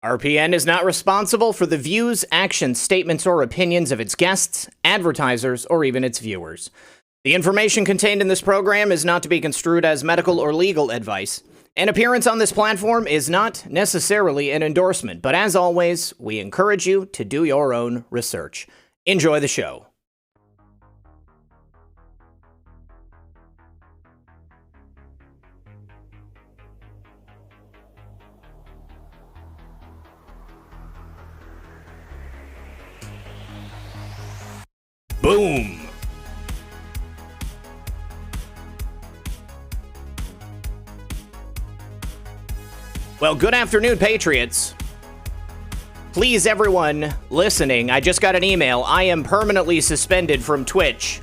RPN is not responsible for the views, actions, statements, or opinions of its guests, advertisers, or even its viewers. The information contained in this program is not to be construed as medical or legal advice. An appearance on this platform is not necessarily an endorsement, but as always, we encourage you to do your own research. Enjoy the show. Boom! Well, good afternoon, Patriots. Please, everyone listening, I just got an email. I am permanently suspended from Twitch,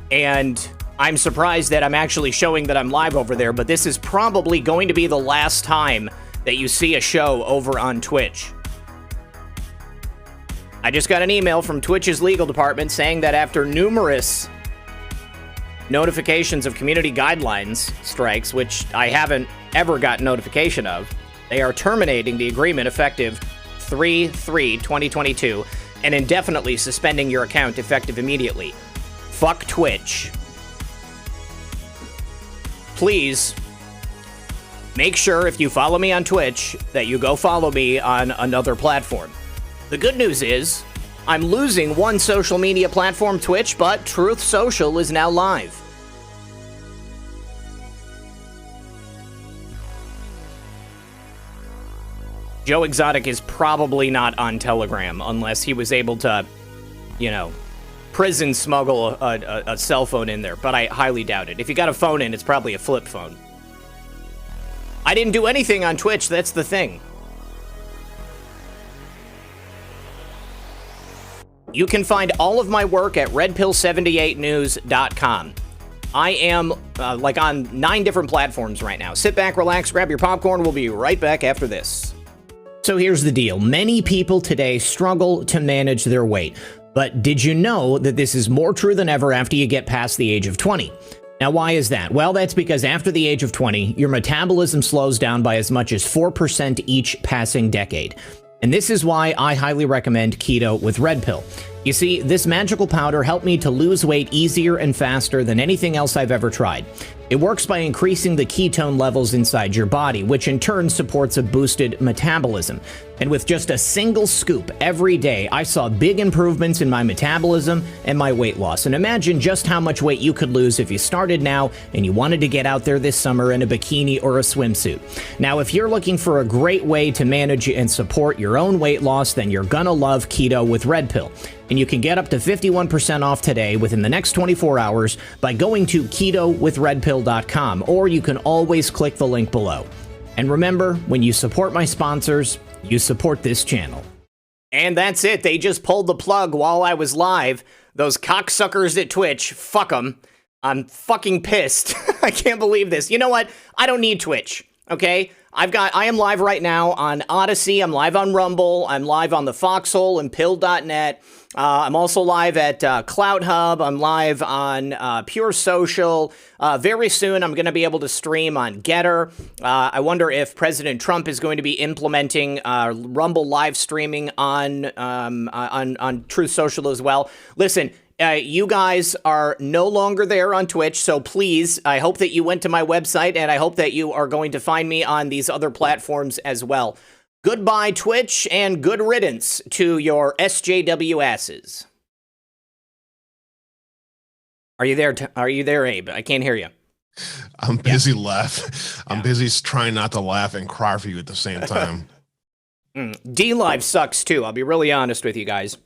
and I'm surprised that I'm actually showing that I'm live over there, but this is probably going to be the last time that you see a show over on Twitch. I just got an email from Twitch's legal department saying that after numerous notifications of community guidelines strikes, which I haven't ever gotten notification of, they are terminating the agreement effective 3/3/2022 and indefinitely suspending your account effective immediately. Fuck Twitch. Please make sure if you follow me on Twitch that you go follow me on another platform. The good news is, I'm losing one social media platform, Twitch, but Truth Social is now live. Joe Exotic is probably not on Telegram unless he was able to, prison smuggle a cell phone in there, but I highly doubt it. If you got a phone in, it's probably a flip phone. I didn't do anything on Twitch, that's the thing. You can find all of my work at redpill78news.com. I am on 9 different platforms right now. Sit back, relax, grab your popcorn. We'll be right back after this. So here's the deal. Many people today struggle to manage their weight. But did you know that this is more true than ever after you get past the age of 20? Now, why is that? Well, that's because after the age of 20, your metabolism slows down by as much as 4% each passing decade. And this is why I highly recommend Keto with Red Pill. You see, this magical powder helped me to lose weight easier and faster than anything else I've ever tried. It works by increasing the ketone levels inside your body, which in turn supports a boosted metabolism. And with just a single scoop every day, I saw big improvements in my metabolism and my weight loss. And imagine just how much weight you could lose if you started now and you wanted to get out there this summer in a bikini or a swimsuit. Now, if you're looking for a great way to manage and support your own weight loss, then you're gonna love Keto with Red Pill. And you can get up to 51% off today within the next 24 hours by going to ketowithredpill.com, or you can always click the link below. And remember, when you support my sponsors, you support this channel. And that's it. They just pulled the plug while I was live. Those cocksuckers at Twitch, fuck them. I'm fucking pissed. I can't believe this. You know what? I don't need Twitch, okay? I am live right now on Odyssey. I'm live on Rumble. I'm live on the Foxhole and Pill.net. I'm also live at Clout Hub. I'm live on Pure Social. Very soon, I'm going to be able to stream on Getter. I wonder if President Trump is going to be implementing Rumble live streaming on Truth Social as well. Listen. You guys are no longer there on Twitch, so please, I hope that you went to my website, and I hope that you are going to find me on these other platforms as well. Goodbye, Twitch, and good riddance to your SJW asses. Are you there? Are you there, Abe? I can't hear you. I'm busy I'm busy trying not to laugh and cry for you at the same time. D-Live sucks, too. I'll be really honest with you guys.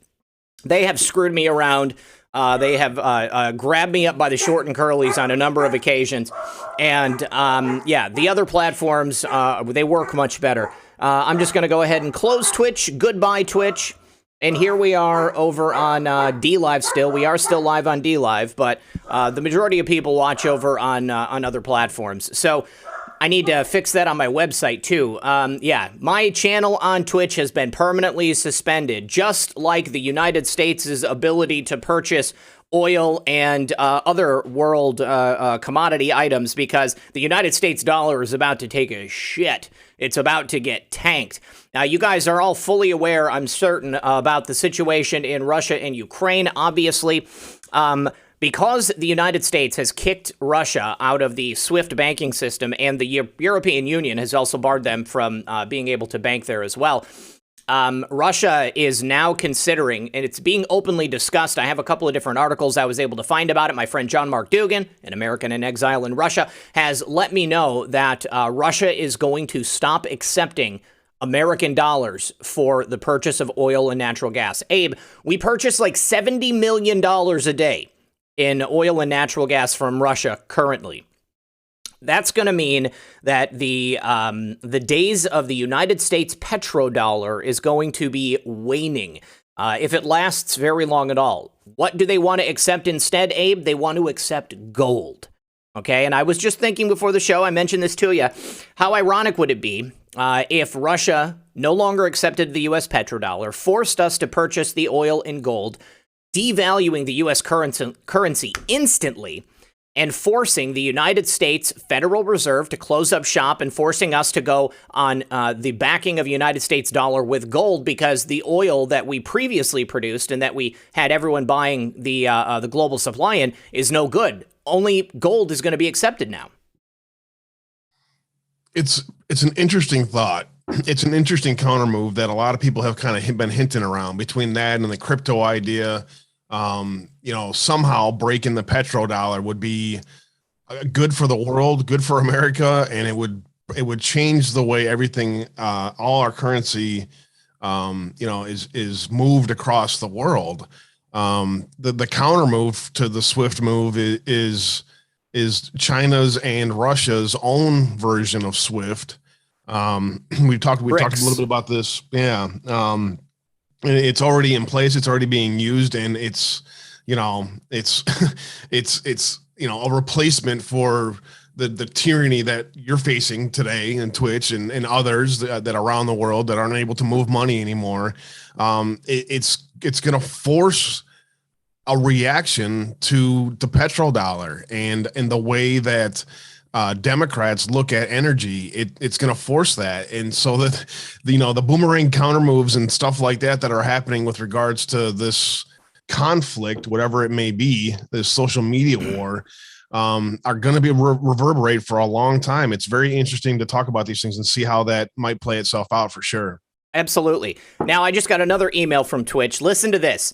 They have screwed me around. They have grabbed me up by the short and curlies on a number of occasions. And, the other platforms, they work much better. I'm just going to go ahead and close Twitch. Goodbye, Twitch. And here we are over on D-Live still. We are still live on D-Live, but the majority of people watch over on other platforms. So I need to fix that on my website, too. My channel on Twitch has been permanently suspended, just like the United States' ability to purchase oil and other world commodity items because the United States dollar is about to take a shit. It's about to get tanked. Now, you guys are all fully aware, I'm certain, about the situation in Russia and Ukraine, obviously. Because the United States has kicked Russia out of the SWIFT banking system and the European Union has also barred them from being able to bank there as well, Russia is now considering, and it's being openly discussed. I have a couple of different articles I was able to find about it. My friend John Mark Dugan, an American in exile in Russia, has let me know that Russia is going to stop accepting American dollars for the purchase of oil and natural gas. Abe, we purchase like $70 million a day in oil and natural gas from Russia currently. That's going to mean that the days of the United States petrodollar is going to be waning, if it lasts very long at all. What do they want to accept instead, Abe? They want to accept gold. Okay, and I was just thinking before the show, I mentioned this to you, how ironic would it be if Russia no longer accepted the U.S. petrodollar, forced us to purchase the oil in gold, devaluing the U.S. currency instantly, and forcing the United States Federal Reserve to close up shop and forcing us to go on the backing of United States dollar with gold because the oil that we previously produced and that we had everyone buying the global supply in is no good. Only gold is going to be accepted now. It's an interesting thought. It's an interesting counter move that a lot of people have kind of been hinting around between that and the crypto idea. Somehow breaking the petrodollar would be good for the world, good for America, and it would change the way everything, all our currency, is moved across the world. The counter move to the SWIFT move is China's and Russia's own version of SWIFT. We talked a little bit about this. Yeah. It's already in place. It's already being used, and it's a replacement for the tyranny that you're facing today in Twitch and others that around the world that aren't able to move money anymore. It's going to force a reaction to the petrodollar and the way that Democrats look at energy. It's going to force that. And so that, the boomerang counter moves and stuff like that are happening with regards to this conflict, whatever it may be, this social media war, are going to be reverberate for a long time. It's very interesting to talk about these things and see how that might play itself out for sure. Absolutely. Now, I just got another email from Twitch. Listen to this.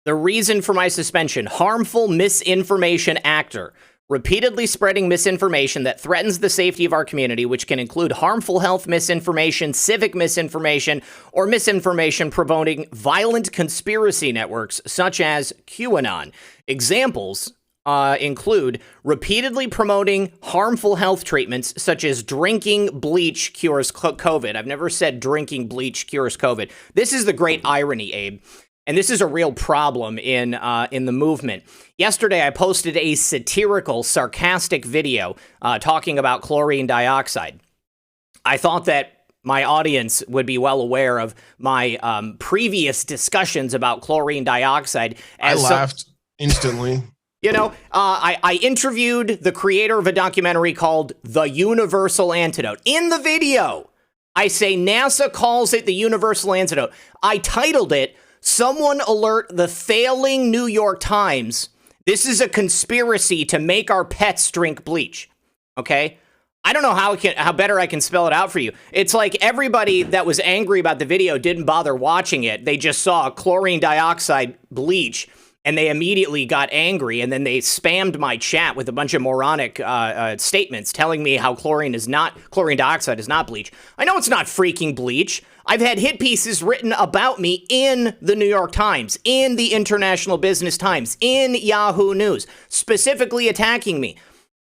The reason for my suspension: harmful misinformation actor. Repeatedly spreading misinformation that threatens the safety of our community, which can include harmful health misinformation, civic misinformation, or misinformation promoting violent conspiracy networks such as QAnon. Examples include repeatedly promoting harmful health treatments such as drinking bleach cures COVID. I've never said drinking bleach cures COVID. This is the great irony, Abe. And this is a real problem in the movement. Yesterday, I posted a satirical, sarcastic video talking about chlorine dioxide. I thought that my audience would be well aware of my previous discussions about chlorine dioxide. I laughed instantly. I interviewed the creator of a documentary called The Universal Antidote. In the video, I say NASA calls it the Universal Antidote. I titled it, "Someone alert the failing New York Times. This is a conspiracy to make our pets drink bleach." Okay? I don't know how better I can spell it out for you. It's like everybody that was angry about the video didn't bother watching it. They just saw chlorine dioxide bleach, and they immediately got angry, and then they spammed my chat with a bunch of moronic statements telling me how chlorine dioxide is not bleach. I know it's not freaking bleach. I've had hit pieces written about me in the New York Times, in the International Business Times, in Yahoo News, specifically attacking me.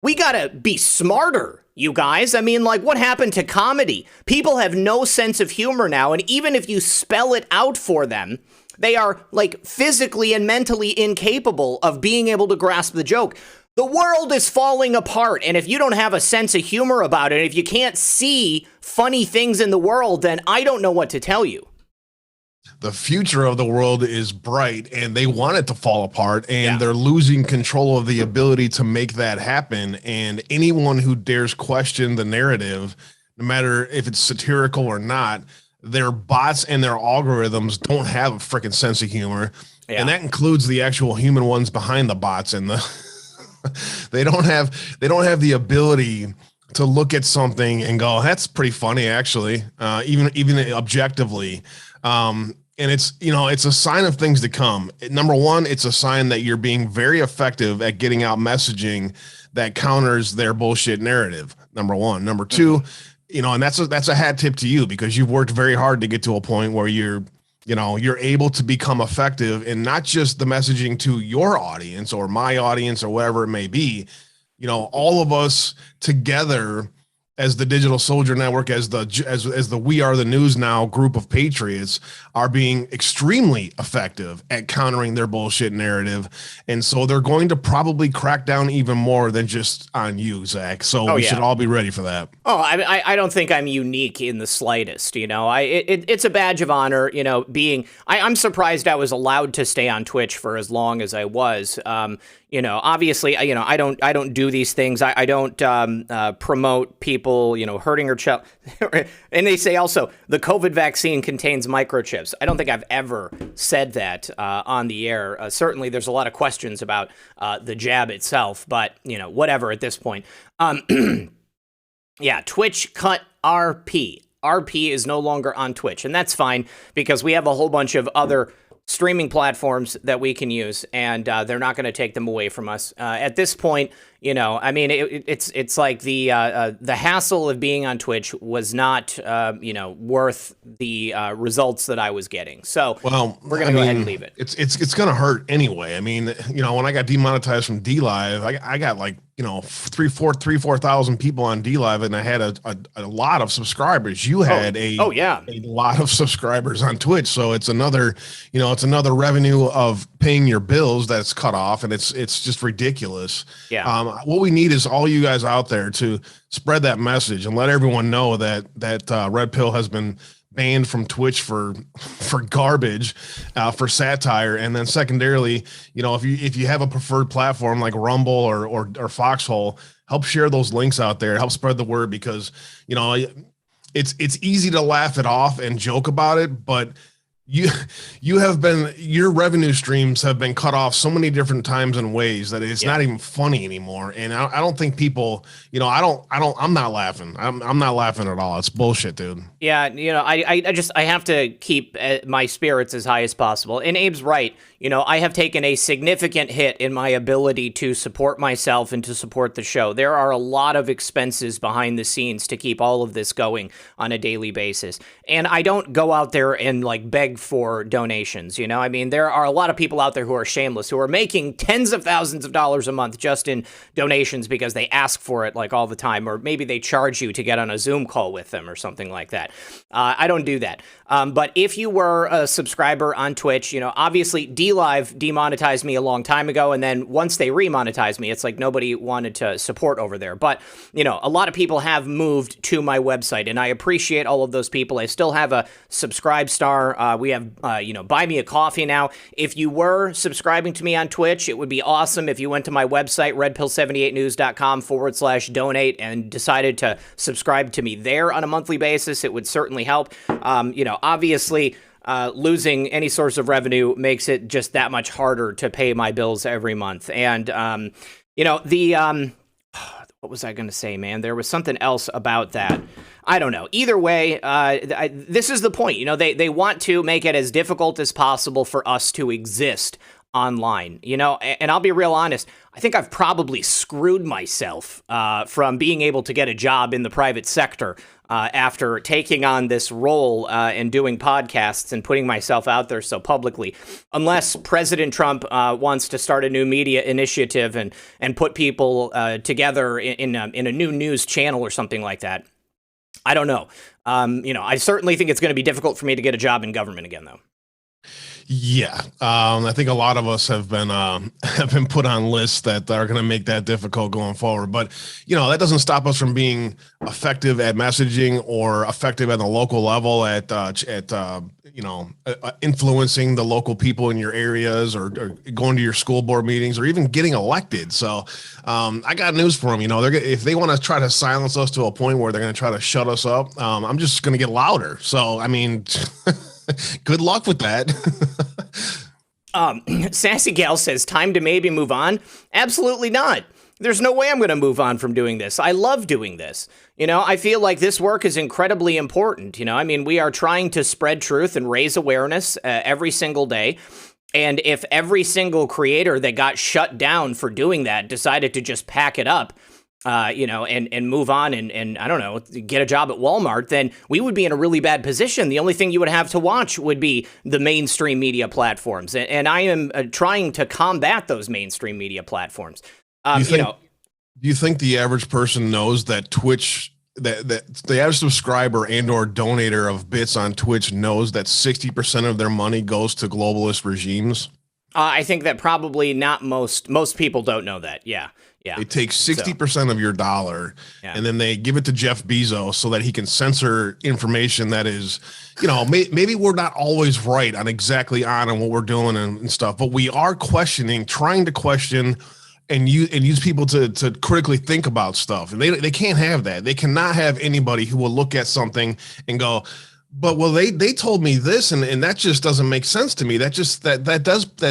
We gotta be smarter, you guys. I mean, like, what happened to comedy? People have no sense of humor now, and even if you spell it out for them, they are, like, physically and mentally incapable of being able to grasp the joke. The world is falling apart, and if you don't have a sense of humor about it, if you can't see funny things in the world, then I don't know what to tell you. the future of the world is bright, and they want it to fall apart, and Yeah. they're losing control of the ability to make that happen. And anyone who dares question the narrative, no matter if it's satirical or not, their bots and their algorithms don't have a freaking sense of humor. And Yeah. that includes the actual human ones behind the bots and the they don't have the ability to look at something and go, that's pretty funny, actually, even objectively. And it's a sign of things to come. Number one, it's a sign that you're being very effective at getting out messaging that counters their bullshit narrative. Number one. Number two, and that's a hat tip to you, because you've worked very hard to get to a point where you're able to become effective in not just the messaging to your audience or my audience or whatever it may be. All of us together as the Digital Soldier Network, as the We Are the News Now group of patriots, are being extremely effective at countering their bullshit narrative. And so they're going to probably crack down even more than just on you, Zach. So we should all be ready for that. Oh, I don't think I'm unique in the slightest. It's a badge of honor. I'm surprised I was allowed to stay on Twitch for as long as I was. Obviously, I don't do these things. I don't promote people, hurting or and they say also the COVID vaccine contains microchips. I don't think I've ever said that on the air. Certainly, there's a lot of questions about the jab itself, but whatever at this point. Yeah, Twitch cut RP. RP is no longer on Twitch, and that's fine because we have a whole bunch of other streaming platforms that we can use, and they're not going to take them away from us. At this point, it's like the hassle of being on Twitch was not, worth the results that I was getting. So we're going to go ahead and leave it. It's going to hurt anyway. I mean, when I got demonetized from DLive, I got like, 4,000 people on DLive, and I had a lot of subscribers. You had a lot of subscribers on Twitch. So it's another revenue of paying your bills that's cut off, and it's just ridiculous. Yeah. What we need is all you guys out there to spread that message and let everyone know that Red Pill has been banned from Twitch for garbage, for satire. And then secondarily, if you have a preferred platform like Rumble or Foxhole, help share those links out there, help spread the word, because it's easy to laugh it off and joke about it, but your revenue streams have been cut off so many different times and ways that it's not even funny anymore. And I don't think people, I'm not laughing. I'm not laughing at all. It's bullshit, dude. Yeah. I have to keep my spirits as high as possible. And Abe's right. I have taken a significant hit in my ability to support myself and to support the show. There are a lot of expenses behind the scenes to keep all of this going on a daily basis. And I don't go out there and beg for donations. There are a lot of people out there who are shameless, who are making tens of thousands of dollars a month just in donations because they ask for it all the time, or maybe they charge you to get on a Zoom call with them or something like that. I don't do that. But if you were a subscriber on Twitch, obviously DLive demonetized me a long time ago, and then once they remonetized me, it's like nobody wanted to support over there. But, a lot of people have moved to my website, and I appreciate all of those people. I still have a subscribe star. We have, buy me a coffee now. If you were subscribing to me on Twitch, it would be awesome if you went to my website, redpill78news.com/donate, and decided to subscribe to me there on a monthly basis. It would certainly help. Obviously, losing any source of revenue makes it just that much harder to pay my bills every month. And, what was I going to say, man? There was something else about that. I don't know. Either way, this is the point. They want to make it as difficult as possible for us to exist online, and I'll be real honest. I think I've probably screwed myself from being able to get a job in the private sector after taking on this role and doing podcasts and putting myself out there so publicly. Unless President Trump wants to start a new media initiative and put people together in a new news channel or something like that. I don't know. I certainly think it's going to be difficult for me to get a job in government again, though. Yeah, I think a lot of us have been have been put on lists that are going to make that difficult going forward. But that doesn't stop us from being effective at messaging or effective at the local level influencing the local people in your areas, or going to your school board meetings, or even getting elected. So I got news for them. If they want to try to silence us to a point where they're going to try to shut us up, I'm just going to get louder. So I mean. Good luck with that. Sassy Gal says, time to maybe move on. Absolutely not. There's no way I'm going to move on from doing this. I love doing this. I feel like this work is incredibly important. We are trying to spread truth and raise awareness every single day. And if every single creator that got shut down for doing that decided to just pack it up, and move on and I don't know, get a job at Walmart, then we would be in a really bad position. The only thing you would have to watch would be the mainstream media platforms. And I am trying to combat those mainstream media platforms. Do you think the average person knows that Twitch, that the average subscriber and or donator of bits on Twitch knows that 60% of their money goes to globalist regimes? I think that probably not most people don't know that. Yeah. Yeah. They take 60% of your dollar, and then they give it to Jeff Bezos so that he can censor information that is, maybe we're not always right on exactly on what we're doing and stuff, but we are trying to question and use people to critically think about stuff. And they can't have that. They cannot have anybody who will look at something and go, but they told me this, and that just doesn't make sense to me. That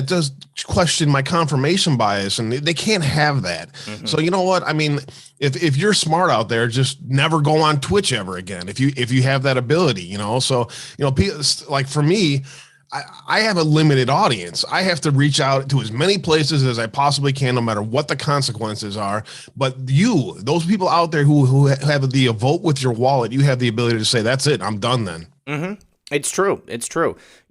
does question my confirmation bias, and they can't have that. Mm-hmm. So you know what? I mean, if you're smart out there, just never go on Twitch ever again. If you have that ability, So like for me, I have a limited audience. I have to reach out to as many places as I possibly can, no matter what the consequences are. But those people out there who have the vote with your wallet, you have the ability to say, that's it, I'm done then. Mm-hmm. It's true.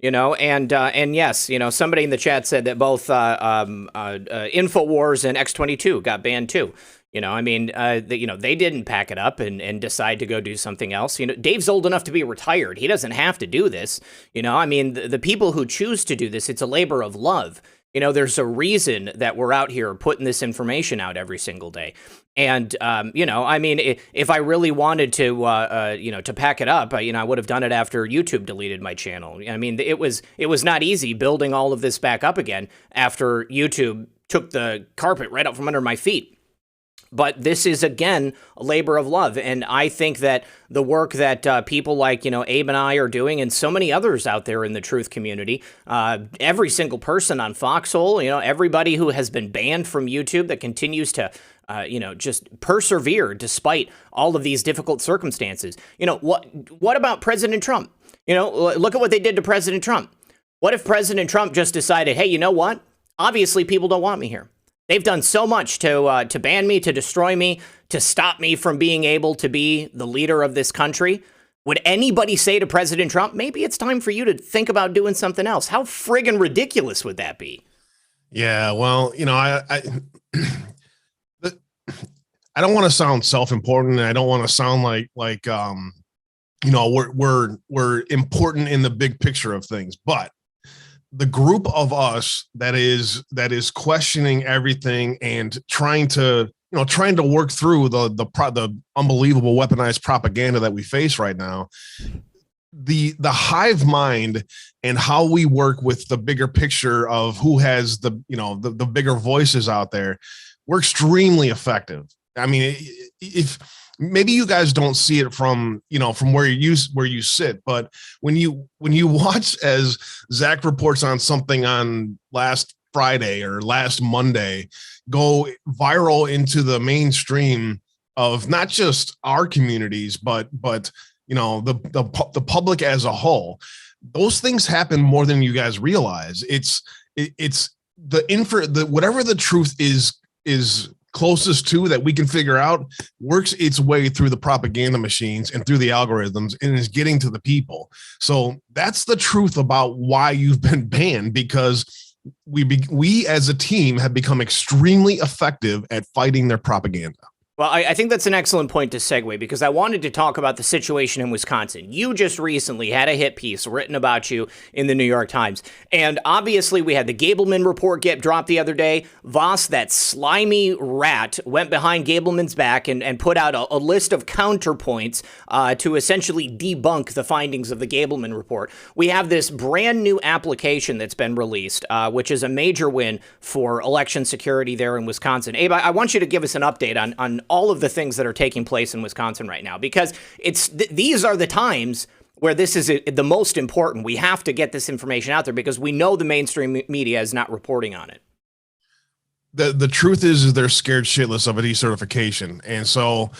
And yes, somebody in the chat said that both InfoWars and X22 got banned too. They didn't pack it up and decide to go do something else. Dave's old enough to be retired. He doesn't have to do this. The people who choose to do this, it's a labor of love. There's a reason that we're out here putting this information out every single day. And, if I really wanted to pack it up, I would have done it after YouTube deleted my channel. It was not easy building all of this back up again after YouTube took the carpet right out from under my feet. But this is, again, a labor of love. And I think that the work that people like, Abe and I are doing, and so many others out there in the truth community, every single person on Foxhole, everybody who has been banned from YouTube that continues to, just persevere despite all of these difficult circumstances. What about President Trump? Look at what they did to President Trump. What if President Trump just decided, hey, you know what? Obviously, people don't want me here. They've done so much to ban me, to destroy me, to stop me from being able to be the leader of this country. Would anybody say to President Trump, maybe it's time for you to think about doing something else? How friggin' ridiculous would that be? Yeah, well, I don't want to sound self-important, and I don't want to sound like we're important in the big picture of things, but the group of us that is questioning everything and trying to work through the unbelievable weaponized propaganda that we face right now, the hive mind and how we work with the bigger picture of who has the bigger voices out there, we're extremely effective. If maybe you guys don't see it from where you sit, but when you watch as Zach reports on something on last Friday or last Monday go viral into the mainstream of not just our communities, but the public as a whole, those things happen more than you guys realize. It's whatever the truth is closest to that we can figure out works its way through the propaganda machines and through the algorithms and is getting to the people. So that's the truth about why you've been banned, because we as a team have become extremely effective at fighting their propaganda. Well, I think that's an excellent point to segue, because I wanted to talk about the situation in Wisconsin. You just recently had a hit piece written about you in the New York Times. And obviously we had the Gableman report get dropped the other day. Voss, that slimy rat, went behind Gableman's back and put out a list of counterpoints to essentially debunk the findings of the Gableman report. We have this brand new application that's been released, which is a major win for election security there in Wisconsin. Abe, I want you to give us an update on all of the things that are taking place in Wisconsin right now, because these are the times where this is the most important. We have to get this information out there because we know the mainstream media is not reporting on it. The truth is they're scared shitless of a decertification. And so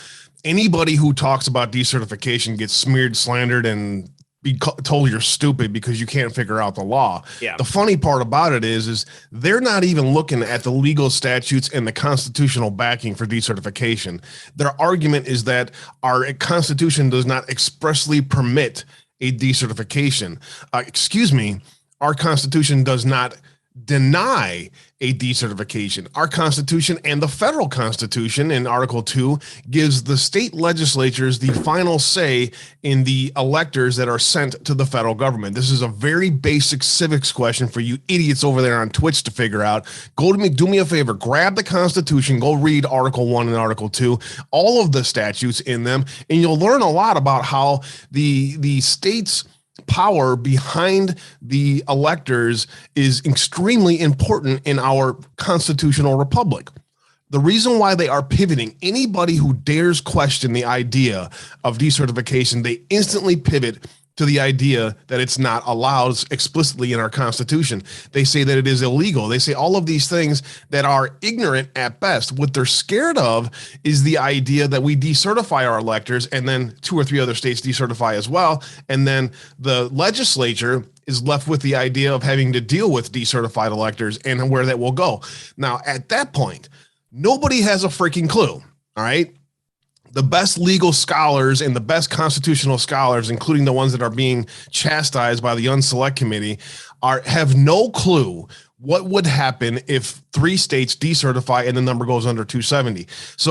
anybody who talks about decertification gets smeared, slandered, and be told you're stupid because you can't figure out the law. Yeah. The funny part about it is they're not even looking at the legal statutes and the constitutional backing for decertification. Their argument is that our Constitution does not expressly permit a decertification. Our Constitution does not deny a decertification. Our Constitution and the federal Constitution in Article 2 gives the state legislatures the final say in the electors that are sent to the federal government. This is a very basic civics question for you idiots over there on Twitch to figure out. Do me a favor, grab the Constitution, go read Article 1 and Article 2, all of the statutes in them, and you'll learn a lot about how the states' power behind the electors is extremely important in our constitutional republic. The reason why they are pivoting, anybody who dares question the idea of decertification, they instantly pivot to the idea that it's not allowed explicitly in our Constitution. They say that it is illegal. They say all of these things that are ignorant at best. What they're scared of is the idea that we decertify our electors and then 2 or 3 other states decertify as well. And then the legislature is left with the idea of having to deal with decertified electors and where that will go. Now, at that point, nobody has a freaking clue. All right. The best legal scholars and the best constitutional scholars, including the ones that are being chastised by the Unselect Committee, have no clue what would happen if 3 states decertify and the number goes under 270.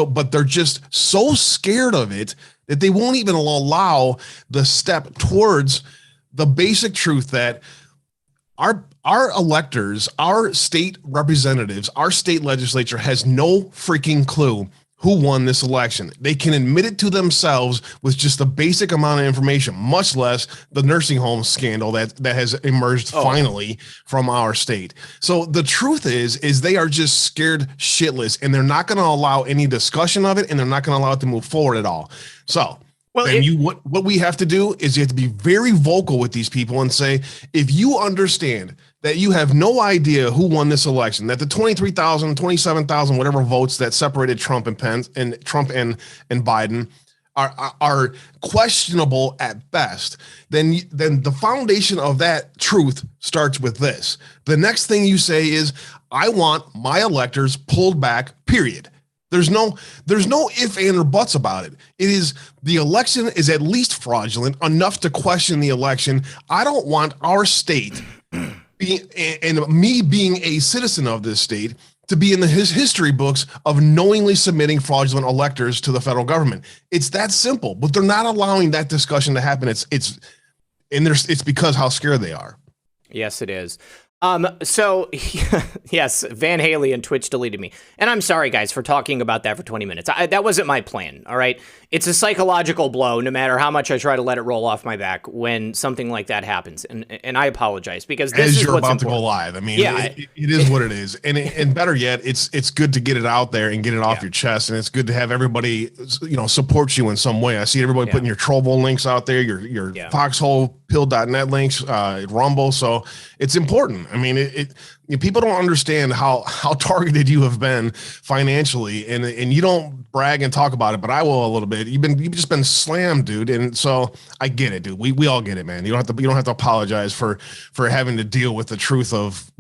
But they're just so scared of it that they won't even allow the step towards the basic truth that our electors, our state representatives, our state legislature has no freaking clue who won this election. They can admit it to themselves with just a basic amount of information, much less the nursing home scandal that has emerged finally from our state. So the truth is they are just scared shitless, and they're not going to allow any discussion of it, and they're not going to allow it to move forward at all. So what we have to do is you have to be very vocal with these people and say, if you understand that you have no idea who won this election, that the 23,000, 27,000, whatever votes that separated Trump and Biden are questionable at best, then the foundation of that truth starts with this. The next thing you say is, I want my electors pulled back, period. There's no if, and, or buts about it. It is, the election is at least fraudulent enough to question the election. I don't want our state and me being a citizen of this state to be in his history books of knowingly submitting fraudulent electors to the federal government. It's that simple, but they're not allowing that discussion to happen. It's because how scared they are. Yes, it is. So yes, Van Haley and Twitch deleted me. And I'm sorry, guys, for talking about that for 20 minutes. That wasn't my plan. All right. It's a psychological blow, no matter how much I try to let it roll off my back when something like that happens. And I apologize, because this is what's important. To go live. I mean, yeah, it is what it is. And better yet, it's good to get it out there and get it off your chest. And it's good to have everybody, support you in some way. I see everybody putting your Trovo links out there, your foxholepill.net links, Rumble. So it's important. I mean, people don't understand how targeted you have been financially, and you don't brag and talk about it, but I will a little bit. You've just been slammed, dude. And so I get it, dude. We all get it, man. You don't have to apologize for having to deal with the truth of,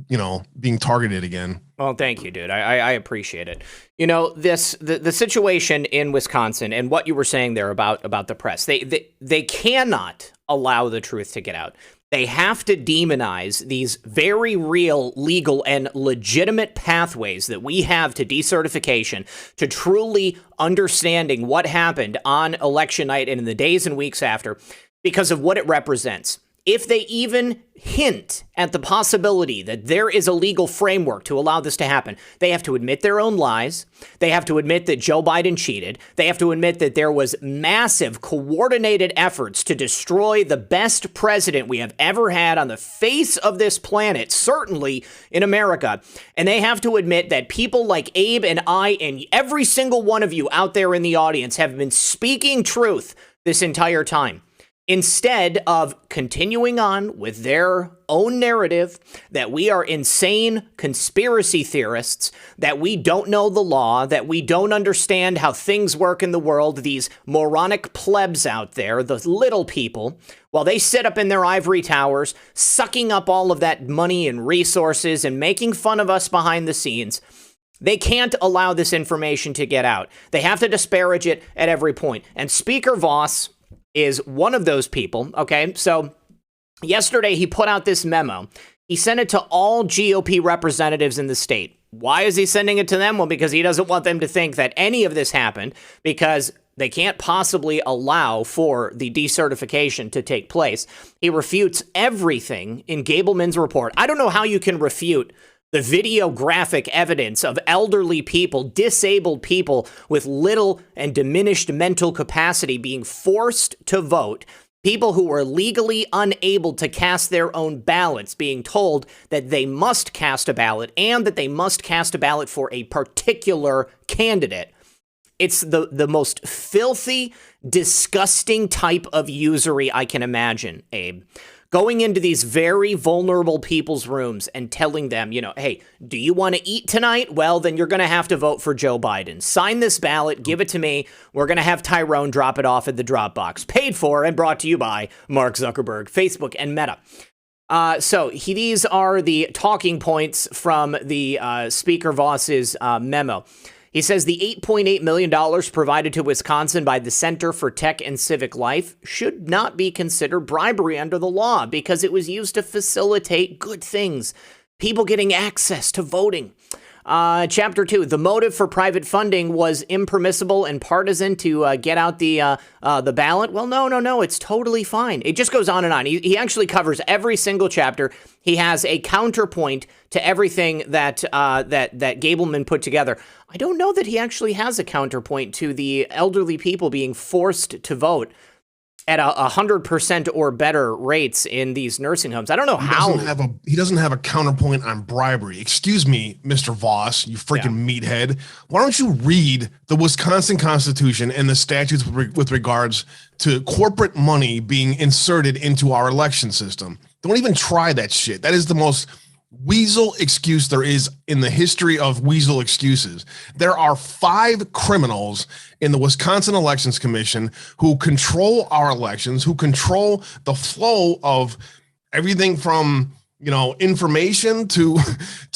being targeted again. Well, thank you, dude. I appreciate it. The situation in Wisconsin and what you were saying there about the press, they cannot allow the truth to get out. They have to demonize these very real, legal, and legitimate pathways that we have to decertification, to truly understanding what happened on election night and in the days and weeks after, because of what it represents. If they even hint at the possibility that there is a legal framework to allow this to happen, they have to admit their own lies. They have to admit that Joe Biden cheated. They have to admit that there was massive coordinated efforts to destroy the best president we have ever had on the face of this planet, certainly in America. And they have to admit that people like Abe and I and every single one of you out there in the audience have been speaking truth this entire time, instead of continuing on with their own narrative that we are insane conspiracy theorists, that we don't know the law, that we don't understand how things work in the world, these moronic plebs out there, the little people, while they sit up in their ivory towers, sucking up all of that money and resources and making fun of us behind the scenes. They can't allow this information to get out. They have to disparage it at every point. And Speaker Voss is one of those people, okay? So yesterday he put out this memo. He sent it to all GOP representatives in the state. Why is he sending it to them? Well, because he doesn't want them to think that any of this happened, because they can't possibly allow for the decertification to take place. He refutes everything in Gableman's report. I don't know how you can refute the videographic evidence of elderly people, disabled people with little and diminished mental capacity being forced to vote, people who were legally unable to cast their own ballots being told that they must cast a ballot and that they must cast a ballot for a particular candidate. It's the most filthy, disgusting type of usury I can imagine, Abe. Going into these very vulnerable people's rooms and telling them, hey, do you want to eat tonight? Well, then you're going to have to vote for Joe Biden. Sign this ballot, give it to me. We're going to have Tyrone drop it off at the Dropbox. Paid for and brought to you by Mark Zuckerberg, Facebook, and Meta. These are the talking points from the Speaker Voss's memo. He says the $8.8 million provided to Wisconsin by the Center for Tech and Civic Life should not be considered bribery under the law because it was used to facilitate good things, people getting access to voting. Chapter 2, the motive for private funding was impermissible and partisan to get out the ballot. Well, no, it's totally fine. It just goes on and on. He actually covers every single chapter. He has a counterpoint to everything that Gableman put together. I don't know that he actually has a counterpoint to the elderly people being forced to vote at 100% or better rates in these nursing homes. I don't know how. He doesn't have a counterpoint on bribery. Excuse me, Mr. Voss, you freaking meathead. Why don't you read the Wisconsin Constitution and the statutes with regards to corporate money being inserted into our election system? Don't even try that shit. That is the most weasel excuse there is in the history of weasel excuses. There are 5 criminals in the Wisconsin Elections Commission who control our elections, who control the flow of everything from, information to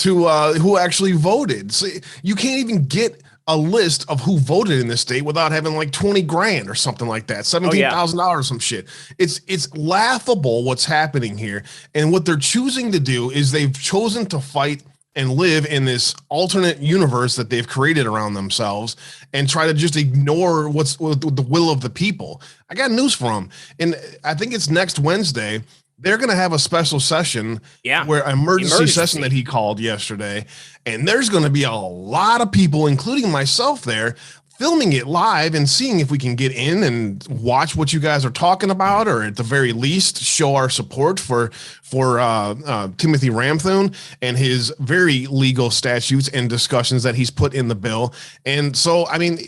who actually voted. So you can't even get a list of who voted in this state without having like 20 grand or something like that, $17,000 some shit. It's laughable what's happening here. And what they're choosing to do is they've chosen to fight and live in this alternate universe that they've created around themselves and try to just ignore what's the will of the people. I got news for them. And I think it's next Wednesday. They're going to have a special session where emergency session that he called yesterday. And there's going to be a lot of people, including myself there, filming it live and seeing if we can get in and watch what you guys are talking about, or at the very least show our support for Timothy Ramthune and his very legal statutes and discussions that he's put in the bill. And so, I mean,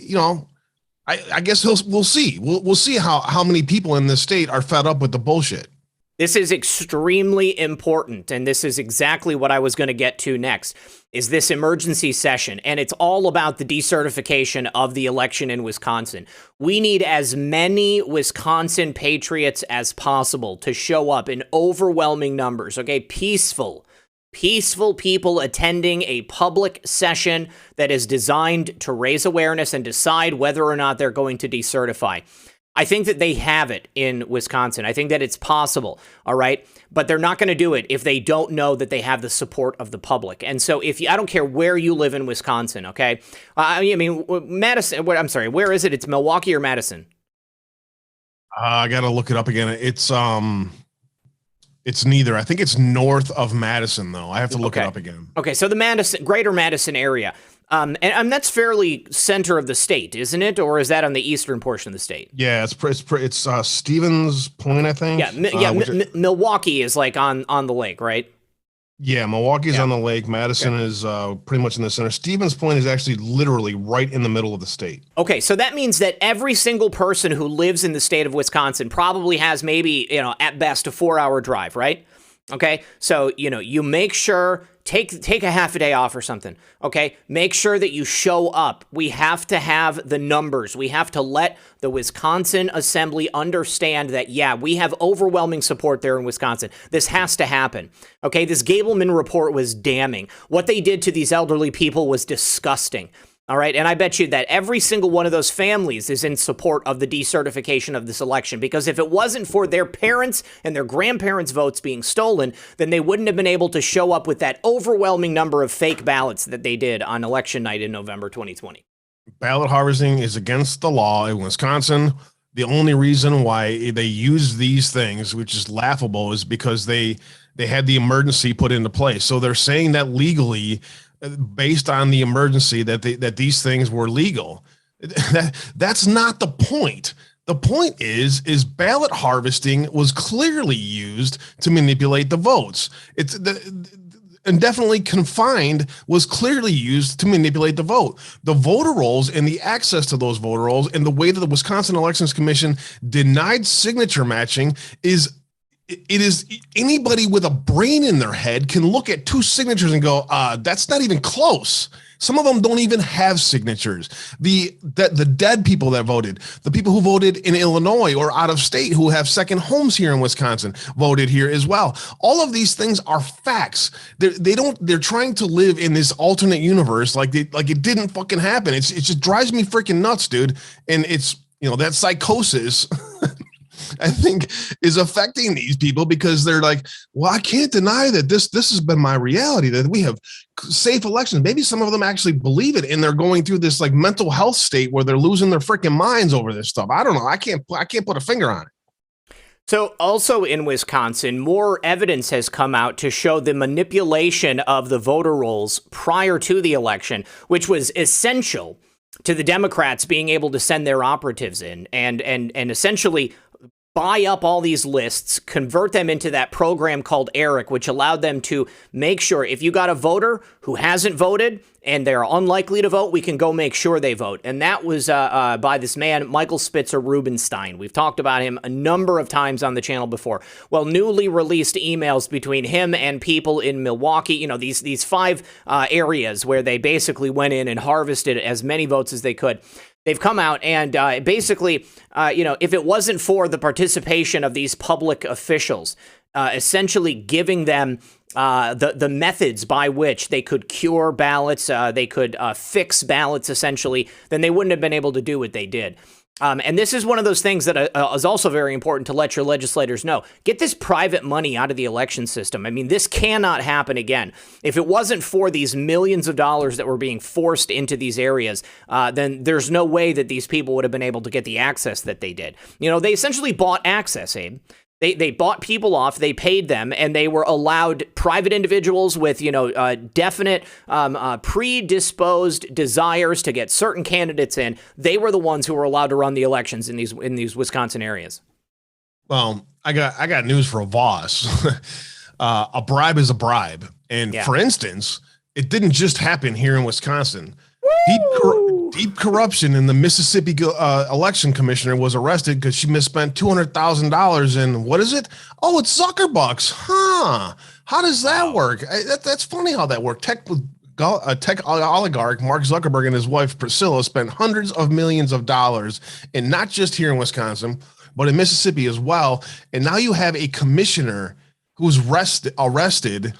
I guess we'll see. We'll see how many people in this state are fed up with the bullshit. This is extremely important, and this is exactly what I was going to get to next, is this emergency session, and it's all about the decertification of the election in Wisconsin. We need as many Wisconsin patriots as possible to show up in overwhelming numbers, okay? Peaceful people attending a public session that is designed to raise awareness and decide whether or not they're going to decertify. I think that they have it in Wisconsin. I think that it's possible, all right? But they're not going to do it if they don't know that they have the support of the public. And so I don't care where you live in Wisconsin, okay? I mean, Madison, I'm sorry, where is it? It's Milwaukee or Madison? I got to look it up again. It's neither. I think it's north of Madison, though. I have to look it up again. Okay, so the greater Madison area. And that's fairly center of the state, isn't it? Or is that on the eastern portion of the state? Yeah, it's Stevens Point, I think. Yeah, Milwaukee is like on the lake, right? Yeah, Milwaukee's on the lake. Madison is pretty much in the center. Stevens Point is actually literally right in the middle of the state. Okay, so that means that every single person who lives in the state of Wisconsin probably has maybe, at best a 4-hour drive, right? Okay, so, you make sure, take a half a day off or something, okay? Make sure that you show up. We have to have the numbers. We have to let the Wisconsin Assembly understand that, we have overwhelming support there in Wisconsin. This has to happen, okay? This Gableman report was damning. What they did to these elderly people was disgusting. All right. And I bet you that every single one of those families is in support of the decertification of this election, because if it wasn't for their parents and their grandparents' votes being stolen, then they wouldn't have been able to show up with that overwhelming number of fake ballots that they did on election night in November 2020. Ballot harvesting is against the law in Wisconsin. The only reason why they use these things, which is laughable, is because they had the emergency put into place. So they're saying that legally, based on the emergency, that these things were legal. That's not the point. The point is ballot harvesting was clearly used to manipulate the votes. It's indefinitely confined was clearly used to manipulate the vote. The voter rolls and the access to those voter rolls and the way that the Wisconsin Elections Commission denied signature matching is anybody with a brain in their head can look at two signatures and go, that's not even close. Some of them don't even have signatures. The dead people that voted, the people who voted in Illinois or out of state who have second homes here in Wisconsin voted here as well. All of these things are facts. They're trying to live in this alternate universe like it didn't fucking happen. It just drives me freaking nuts, dude. And it's, that psychosis I think is affecting these people because they're like, well, I can't deny that this has been my reality, that we have safe elections. Maybe some of them actually believe it, and they're going through this like mental health state where they're losing their freaking minds over this stuff. I don't know. I can't put a finger on it. So also in Wisconsin, more evidence has come out to show the manipulation of the voter rolls prior to the election, which was essential to the Democrats being able to send their operatives in and essentially buy up all these lists, convert them into that program called ERIC, which allowed them to make sure if you got a voter who hasn't voted and they're unlikely to vote, we can go make sure they vote. And that was by this man, Michael Spitzer Rubenstein. We've talked about him a number of times on the channel before. Well, newly released emails between him and people in Milwaukee, these 5 areas where they basically went in and harvested as many votes as they could. They've come out and basically, if it wasn't for the participation of these public officials, essentially giving them the methods by which they could cure ballots, they could fix ballots, essentially, then they wouldn't have been able to do what they did. And this is one of those things that is also very important to let your legislators know. Get this private money out of the election system. I mean, this cannot happen again. If it wasn't for these millions of dollars that were being forced into these areas, then there's no way that these people would have been able to get the access that they did. They essentially bought access, Abe. They bought people off, they paid them, and they were allowed private individuals with, definite predisposed desires to get certain candidates in. They were the ones who were allowed to run the elections in these Wisconsin areas. Well, I got news for a boss. A bribe is a bribe. And for instance, it didn't just happen here in Wisconsin. Deep corruption in the Mississippi election commissioner was arrested because she misspent $200,000 in, what is it? Oh, it's Zuckerbucks. Huh. How does that work? That's funny how that worked. Tech oligarch Mark Zuckerberg and his wife Priscilla spent hundreds of millions of dollars, and not just here in Wisconsin, but in Mississippi as well. And now you have a commissioner who's arrested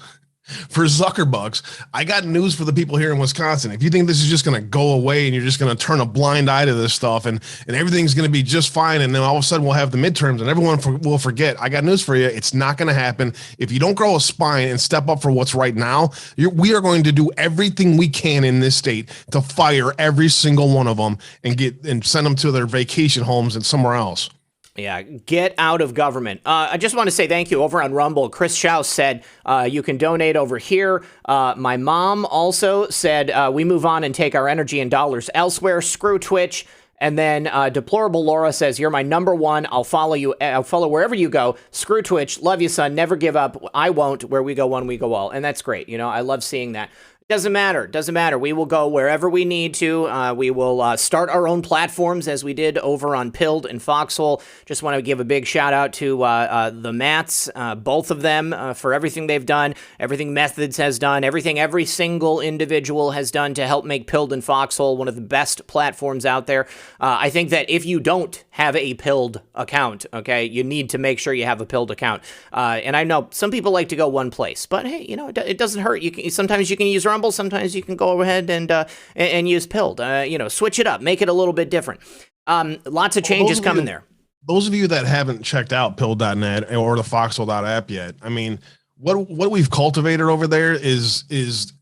For Zuckerbucks, I got news for the people here in Wisconsin. If you think this is just going to go away and you're just going to turn a blind eye to this stuff and everything's going to be just fine, and then all of a sudden we'll have the midterms and everyone will forget, I got news for you. It's not going to happen. If you don't grow a spine and step up for what's right now, we are going to do everything we can in this state to fire every single one of them and send them to their vacation homes and somewhere else. Yeah, get out of government. I just want to say thank you over on Rumble. Chris Schaus said you can donate over here. My mom also said we move on and take our energy and dollars elsewhere. Screw Twitch. And then Deplorable Laura says, you're my number one. I'll follow you. I'll follow wherever you go. Screw Twitch. Love you, son. Never give up. I won't. Where we go one, we go all. And that's great. You know, I love seeing that. Doesn't matter. We will go wherever we need to. We will start our own platforms as we did over on Pilled and Foxhole. Just want to give a big shout out to the Mats, both of them, for everything they've done, everything Methods has done, everything every single individual has done to help make Pilled and Foxhole one of the best platforms out there. I think that if you don't have a Pilled account, okay, you need to make sure you have a Pilled account. And I know some people like to go one place, but hey, you know, it doesn't hurt. Sometimes you can use Rumble, sometimes you can go ahead and use Pilled. You know, switch it up, make it a little bit different. Lots of changes coming there. Those of you that haven't checked out Pilled.net or the Foxhole.app yet, I mean, what we've cultivated over there is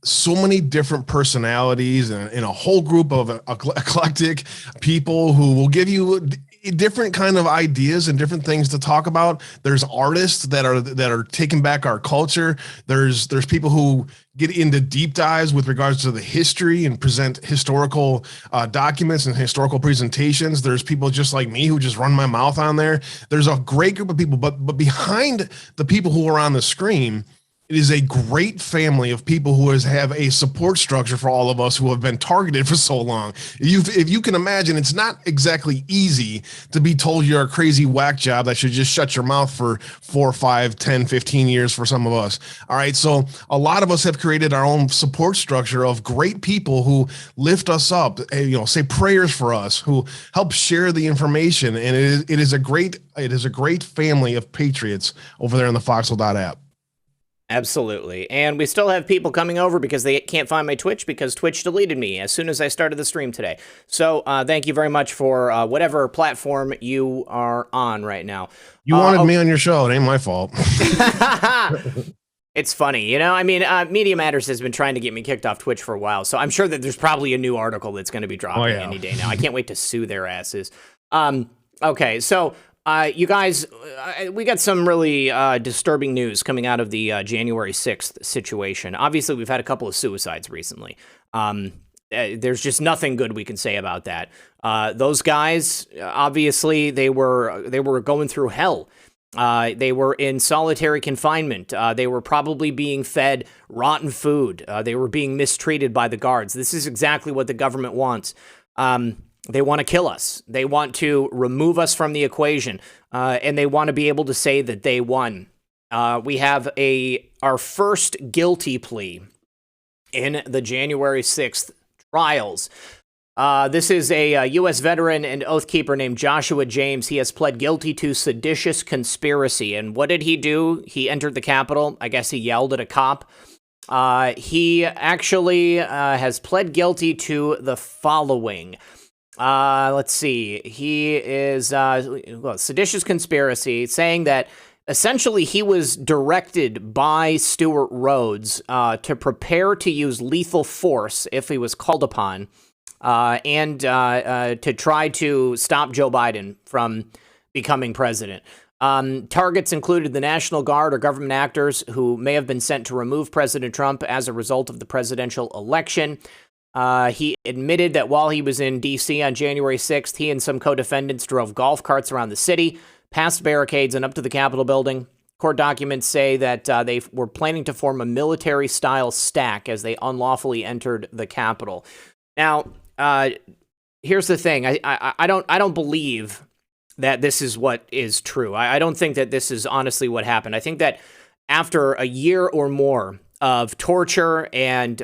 so many different personalities and a whole group of eclectic people who will give you different kind of ideas and different things to talk about. There's artists that are taking back our culture. There's people who get into deep dives with regards to the history and present historical documents and historical presentations. There's people just like me who just run my mouth on there. There's a great group of people, but behind the people who are on the screen, it is a great family of people who have a support structure for all of us who have been targeted for so long. If you can imagine, it's not exactly easy to be told you're a crazy whack job that should just shut your mouth for 4, 5, 10, 15 years for some of us. All right. So a lot of us have created our own support structure of great people who lift us up, you know, say prayers for us, who help share the information. And it is a great family of patriots over there in the Foxhole.app. Absolutely. And we still have people coming over because they can't find my Twitch because Twitch deleted me as soon as I started the stream today. So thank you very much for whatever platform you are on right now. You wanted me on your show. It ain't my fault. It's funny, you know, I mean, Media Matters has been trying to get me kicked off Twitch for a while, so I'm sure that there's probably a new article that's going to be dropping any day now. I can't wait to sue their asses. Okay, so you guys, we got some really disturbing news coming out of the January 6th situation. Obviously, we've had a couple of suicides recently. There's just nothing good we can say about that. Those guys, obviously, they were going through hell. They were in solitary confinement. They were probably being fed rotten food. They were being mistreated by the guards. This is exactly what the government wants. They want to kill us. They want to remove us from the equation, and they want to be able to say that they won. We have our first guilty plea in the January 6th trials. This is a U.S. veteran and oath keeper named Joshua James. He has pled guilty to seditious conspiracy. And what did he do? He entered the Capitol. I guess he yelled at a cop. He actually has pled guilty to the following. Let's see. He is seditious conspiracy, saying that essentially he was directed by Stuart Rhodes to prepare to use lethal force if he was called upon, and to try to stop Joe Biden from becoming president. Targets included the National Guard or government actors who may have been sent to remove President Trump as a result of the presidential election. He admitted that while he was in D.C. on January 6th, he and some co-defendants drove golf carts around the city, past barricades, and up to the Capitol building. Court documents say that they were planning to form a military-style stack as they unlawfully entered the Capitol. Now, here's the thing. I don't believe that this is what is true. I don't think that this is honestly what happened. I think that after a year or more of torture and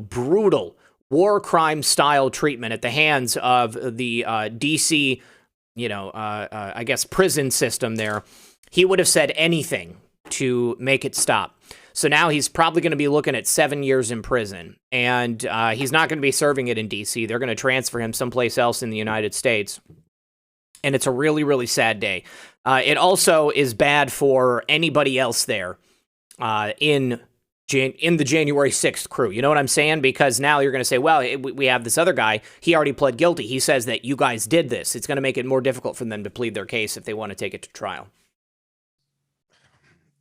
brutal war crime style treatment at the hands of the DC, I guess prison system there, he would have said anything to make it stop. So now he's probably going to be looking at 7 years in prison, and he's not going to be serving it in D.C. They're going to transfer him someplace else in the United States. And it's a really, really sad day. It also is bad for anybody else there in the January 6th crew. You know what I'm saying? Because now you're going to say, well, we have this other guy. He already pled guilty. He says that you guys did this. It's going to make it more difficult for them to plead their case if they want to take it to trial.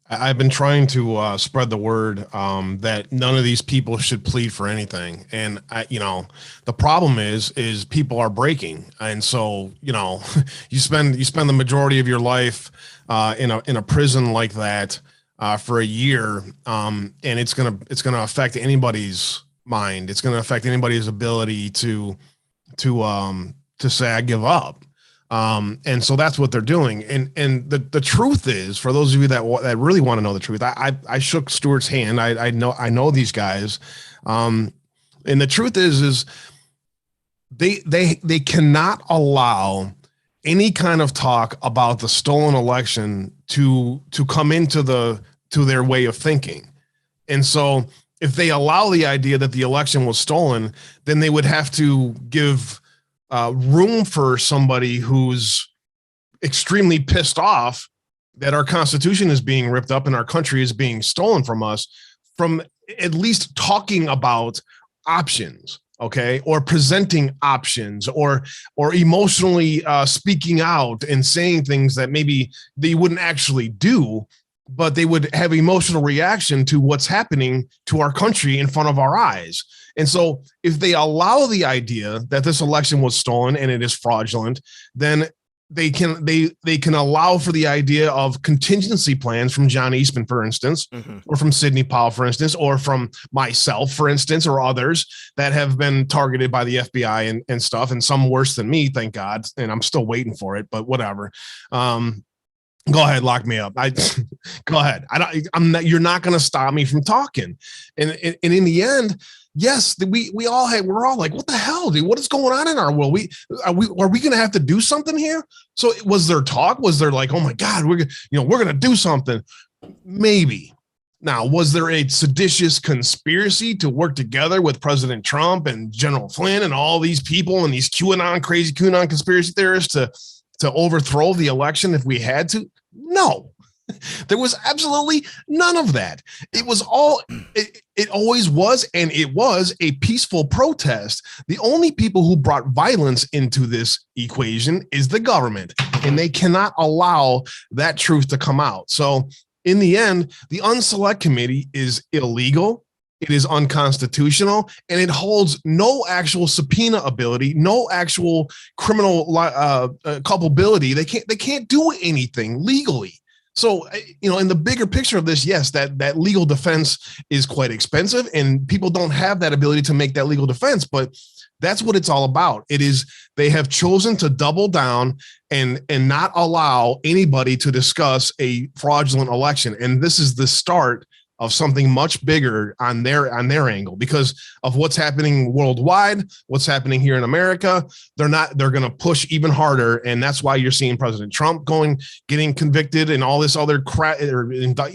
I've been trying to spread the word that none of these people should plead for anything. And the problem is people are breaking. And so, you spend the majority of your life in a prison like that for a year. And it's going to affect anybody's mind. It's going to affect anybody's ability to say, I give up. And so that's what they're doing. And the truth is, for those of you that really want to know the truth, I shook Stuart's hand. I know these guys. And the truth is they cannot allow any kind of talk about the stolen election to come into their way of thinking. And so if they allow the idea that the election was stolen, then they would have to give room for somebody who's extremely pissed off that our Constitution is being ripped up and our country is being stolen from us, from at least talking about options, okay, or presenting options, or emotionally speaking out and saying things that maybe they wouldn't actually do, but they would have emotional reaction to what's happening to our country in front of our eyes. And so if they allow the idea that this election was stolen and it is fraudulent, then they can allow for the idea of contingency plans from John Eastman, for instance, or from Sidney Powell, for instance, or from myself, for instance, or others that have been targeted by the FBI and stuff, and some worse than me, thank God. And I'm still waiting for it, but whatever. Go ahead, lock me up. Go ahead. You're not going to stop me from talking. And in the end, yes, we're all like, what the hell, dude? What is going on in our world? Are we going to have to do something here? So was there talk? Was there like, oh my God, we're going to do something? Maybe. Now, was there a seditious conspiracy to work together with President Trump and General Flynn and all these people and these crazy QAnon conspiracy theorists to overthrow the election if we had to? No. There was absolutely none of that. It was it always was, and it was a peaceful protest. The only people who brought violence into this equation is the government, and they cannot allow that truth to come out. So in the end, the Unselect Committee is illegal. It is unconstitutional, and it holds no actual subpoena ability, no actual criminal culpability. They can't do anything legally. So, in the bigger picture of this, yes, that legal defense is quite expensive, and people don't have that ability to make that legal defense. But that's what it's all about. It is, they have chosen to double down and not allow anybody to discuss a fraudulent election. And this is the start of something much bigger on their angle, because of what's happening worldwide, what's happening here in America. They're going to push even harder. And that's why you're seeing President Trump getting convicted and all this other crap,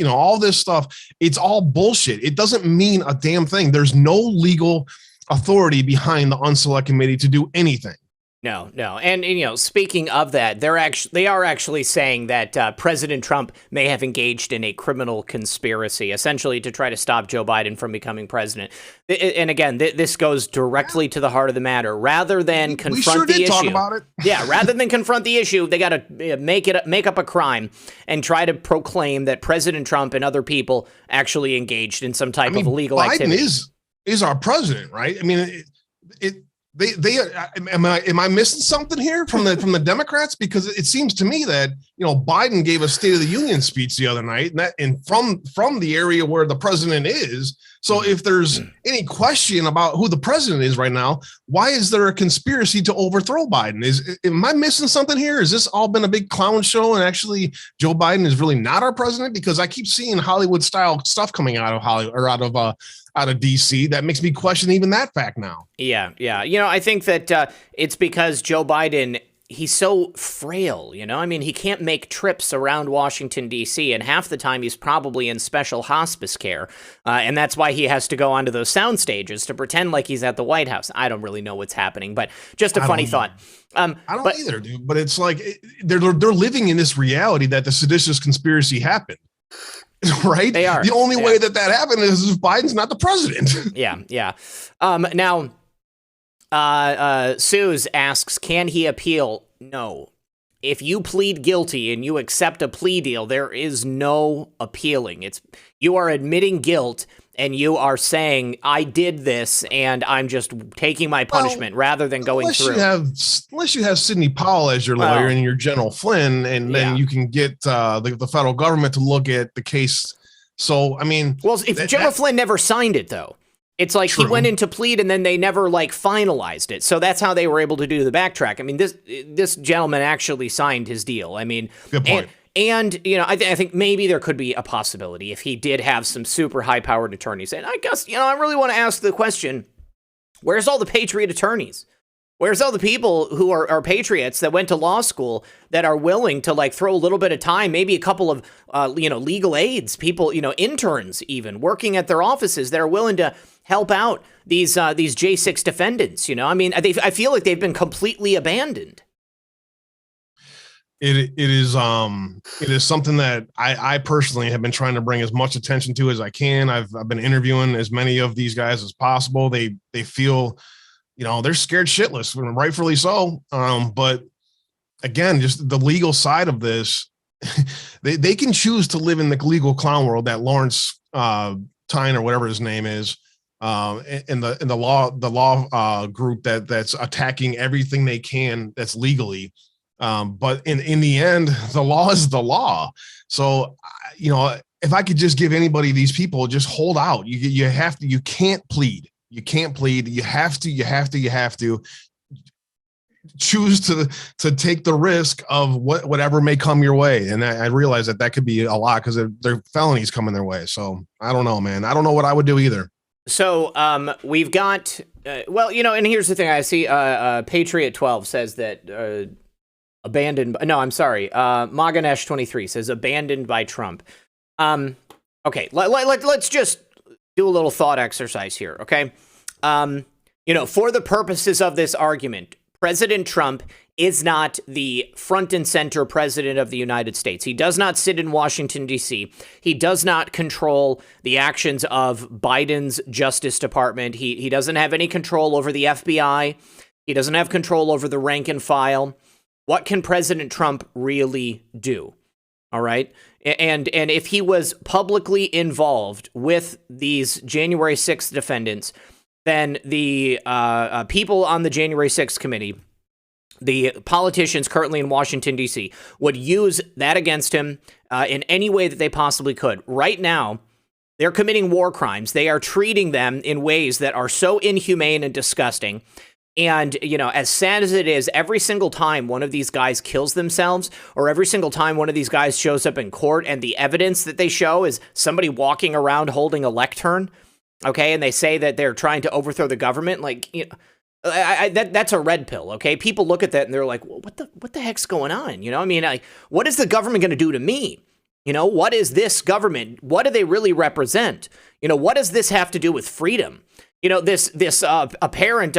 all this stuff. It's all bullshit. It doesn't mean a damn thing. There's no legal authority behind the Unselect Committee to do anything. No. And speaking of that, they are actually saying that President Trump may have engaged in a criminal conspiracy, essentially to try to stop Joe Biden from becoming president. And again, this goes directly to the heart of the matter. Rather than confront the issue, talk about it. Rather than confront the issue, they got to make up a crime and try to proclaim that President Trump and other people actually engaged in some type of illegal activity. Biden is our president, right? I mean, am I missing something here from the Democrats? Because it seems to me that Biden gave a State of the Union speech the other night, and from the area where the president is. So if there's any question about who the president is right now, why is there a conspiracy to overthrow Biden? Am I missing something here? Has this all been a big clown show, and actually Joe Biden is really not our president? Because I keep seeing Hollywood style stuff coming out of Hollywood, or out of DC, that makes me question even that fact now. Yeah. I think that it's because Joe Biden he's so frail, you know? I mean, he can't make trips around Washington, D.C., and half the time he's probably in special hospice care. And that's why he has to go onto those sound stages to pretend like he's at the White House. I don't really know what's happening, but just a funny thought. I don't either, dude. But it's like they're living in this reality that the seditious conspiracy happened. Right? They are. The only way that happened is if Biden's not the president. Yeah. Now, Suze asks, can he appeal? No. If you plead guilty and you accept a plea deal, there is no appealing. You are admitting guilt and you are saying, I did this and I'm just taking my punishment rather than going through. Unless you have Sidney Powell as your lawyer and your General Flynn, and then you can get the federal government to look at the case. So, I mean. Well, if General Flynn never signed it, though. It's like he went into plead and then they never finalized it. So that's how they were able to do the backtrack. I mean, this gentleman actually signed his deal. I mean, good point. And I think maybe there could be a possibility if he did have some super high-powered attorneys. And I guess, I really want to ask the question, where's all the patriot attorneys? Where's all the people who are patriots that went to law school that are willing to throw a little bit of time, maybe a couple of, legal aides, people, interns even working at their offices that are willing to help out these J6 defendants, I mean, I feel like they've been completely abandoned. It is something that I personally have been trying to bring as much attention to as I can. I've been interviewing as many of these guys as possible. They feel, they're scared shitless, rightfully so. But again, just the legal side of this, they can choose to live in the legal clown world that Lawrence Tyne or whatever his name is, in the law group that's attacking everything they can that's legally. But in the end, the law is the law. So, if I could just give anybody these people, just hold out. You can't plead. You can't plead. You have to choose to take the risk of whatever may come your way. And I realize that could be a lot because they're felonies coming their way. So I don't know, man. I don't know what I would do either. So we've got, and here's the thing. I see Patriot 12 says that abandoned. No, I'm sorry. Maganesh 23 says abandoned by Trump. Okay, let's just do a little thought exercise here, okay? For the purposes of this argument, President Trump is not the front and center president of the United States. He does not sit in Washington, D.C. He does not control the actions of Biden's Justice Department. He doesn't have any control over the FBI. He doesn't have control over the rank and file. What can President Trump really do? All right. And if he was publicly involved with these January 6th defendants, then the people on the January 6th committee, the politicians currently in Washington, D.C., would use that against him in any way that they possibly could. Right now, they're committing war crimes. They are treating them in ways that are so inhumane and disgusting. And, as sad as it is, every single time one of these guys kills themselves, or every single time one of these guys shows up in court and the evidence that they show is somebody walking around holding a lectern, okay, and they say that they're trying to overthrow the government, that's a red pill, okay? People look at that and they're like, well, what the heck's going on? What is the government going to do to me? What is this government? What do they really represent? What does this have to do with freedom? This apparent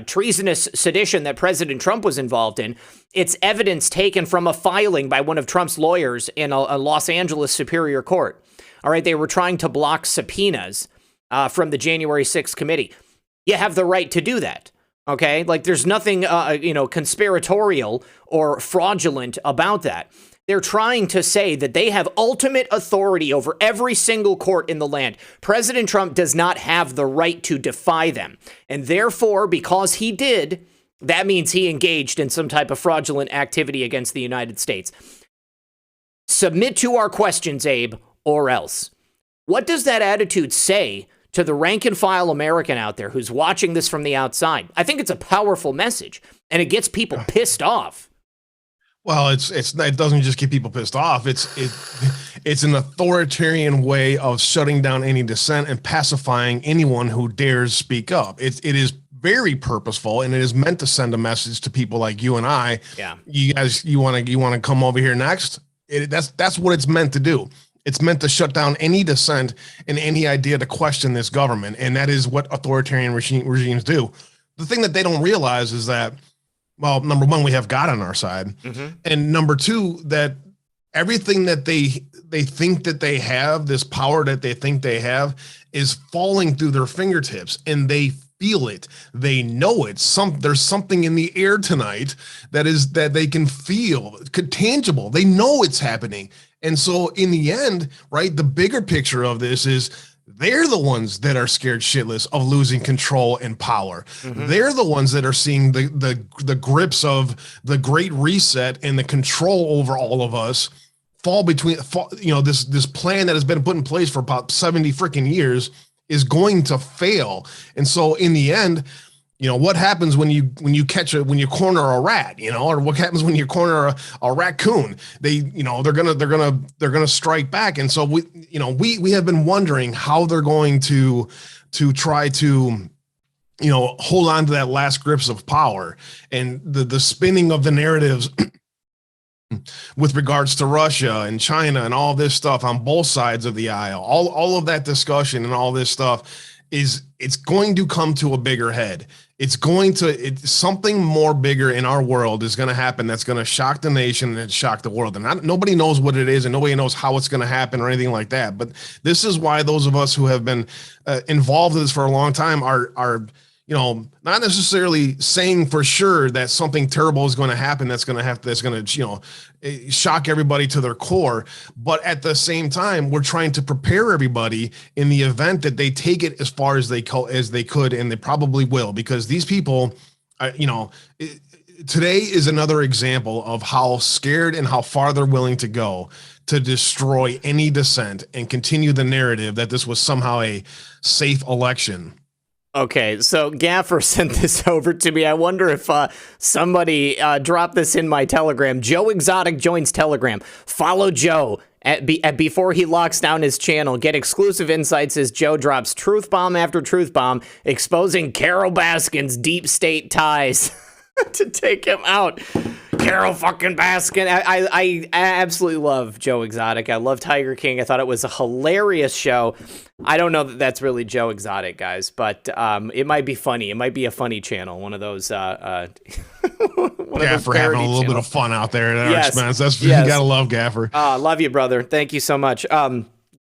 treasonous sedition that President Trump was involved in, it's evidence taken from a filing by one of Trump's lawyers in a Los Angeles Superior Court. All right, they were trying to block subpoenas from the January 6th committee. You have the right to do that, okay? There's nothing, conspiratorial or fraudulent about that. They're trying to say that they have ultimate authority over every single court in the land. President Trump does not have the right to defy them. And therefore, because he did, that means he engaged in some type of fraudulent activity against the United States. Submit to our questions, Abe, or else. What does that attitude say to the rank and file American out there who's watching this from the outside? I think it's a powerful message, and it gets people pissed off. Well, it doesn't just get people pissed off. It's an authoritarian way of shutting down any dissent and pacifying anyone who dares speak up. It is very purposeful, and it is meant to send a message to people like you and I. Yeah. You guys, you want to come over here next? That's what it's meant to do. It's meant to shut down any dissent and any idea to question this government, and that is what authoritarian regimes do. The thing that they don't realize is that, well, number one, we have God on our side, and number two, that everything that they think that they have, this power that they think they have, is falling through their fingertips, and they feel it. They know it. There's something in the air tonight that they can feel, tangible. They know it's happening. And so in the end, right, the bigger picture of this is they're the ones that are scared shitless of losing control and power. They're the ones that are seeing the grips of the Great Reset and the control over all of us fall, this plan that has been put in place for about 70 freaking years is going to fail. And so in the end, what happens when you corner a rat, or what happens when you corner a raccoon? They're gonna strike back. And so we have been wondering how they're going to try to hold on to that last grips of power, and the spinning of the narratives with regards to Russia and China and all this stuff on both sides of the aisle. All of that discussion and all this stuff it's going to come to a bigger head. Something more bigger in our world is going to happen that's going to shock the nation and shock the world. And nobody knows what it is, and nobody knows how it's going to happen or anything like that. But this is why those of us who have been involved in this for a long time are not necessarily saying for sure that something terrible is going to happen that's going to shock everybody to their core. But at the same time, we're trying to prepare everybody in the event that they take it as far as they could, and they probably will, because these people, today is another example of how scared and how far they're willing to go to destroy any dissent and continue the narrative that this was somehow a safe election. Okay, so Gaffer sent this over to me. I wonder if somebody dropped this in my Telegram. Joe Exotic joins Telegram. Follow Joe before he locks down his channel. Get exclusive insights as Joe drops truth bomb after truth bomb, exposing Carol Baskin's deep state ties to take him out. Carol fucking Baskin. I absolutely love Joe Exotic. I love Tiger King. I thought it was a hilarious show. I don't know that that's really Joe Exotic, guys, but it might be funny. It might be a funny channel. One of those. For having a little bit of fun out there at our expense. You gotta love Gaffer. Love you, brother. Thank you so much.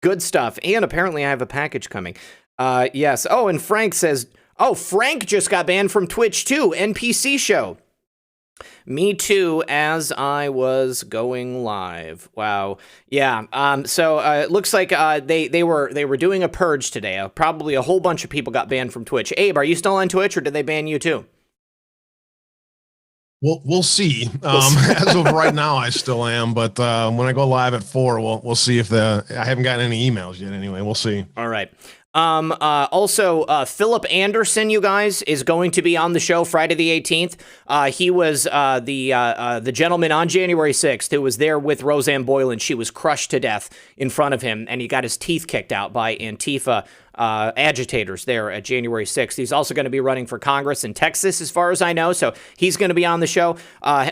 Good stuff. And apparently, I have a package coming. Yes. Oh, and Frank says, Frank just got banned from Twitch too. NPC show. Me too, as I was going live. Wow. Yeah. So it looks like they were doing a purge today. Probably a whole bunch of people got banned from Twitch. Abe, are you still on Twitch, or did they ban you too? We'll see. As of right now, I still am, but when I go live at 4, we'll see if I haven't gotten any emails yet. Anyway, we'll see. All right. Also, Philip Anderson, you guys, is going to be on the show Friday the 18th. He was the gentleman on January 6th who was there with Roseanne Boylan. She was crushed to death in front of him, and he got his teeth kicked out by Antifa agitators there at January 6th. He's also going to be running for Congress in Texas, as far as I know, so he's going to be on the show.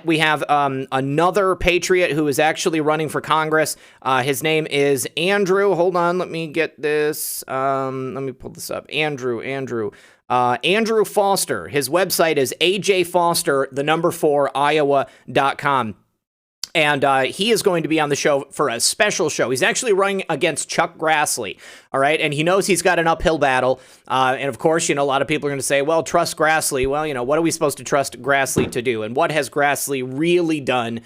We have another patriot who is actually running for Congress. His name is Andrew. Hold on, let me get this. Let me pull this up. Andrew Foster. His website is ajfoster4iowa.com. And he is going to be on the show for a special show. He's actually running against Chuck Grassley, all right? And he knows he's got an uphill battle. And, of course, a lot of people are going to say, well, trust Grassley. Well, what are we supposed to trust Grassley to do? And what has Grassley really done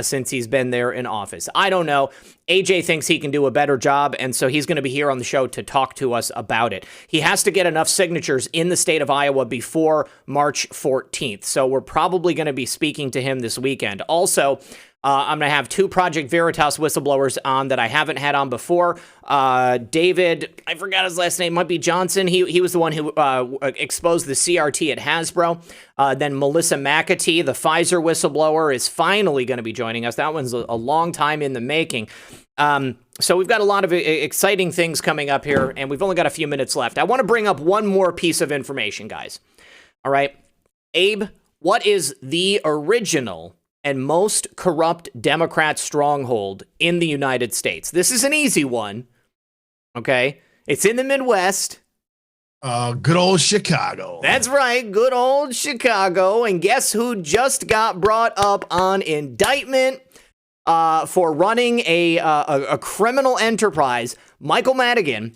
since he's been there in office? I don't know. AJ thinks he can do a better job, and so he's going to be here on the show to talk to us about it. He has to get enough signatures in the state of Iowa before March 14th, so we're probably going to be speaking to him this weekend. Also, I'm going to have 2 Project Veritas whistleblowers on that I haven't had on before. David, I forgot his last name, might be Johnson. He was the one who exposed the CRT at Hasbro. Then Melissa McAtee, the Pfizer whistleblower, is finally going to be joining us. That one's a long time in the making. So we've got a lot of exciting things coming up here, and we've only got a few minutes left. I want to bring up one more piece of information, guys. All right. Abe, what is the original and most corrupt Democrat stronghold in the United States? This is an easy one. Okay. It's in the Midwest. Good old Chicago. That's right. Good old Chicago. And guess who just got brought up on indictment for running a criminal enterprise? Michael Madigan,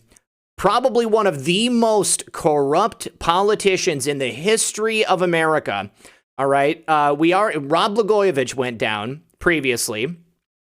probably one of the most corrupt politicians in the history of America. All right. Rod Blagojevich went down previously,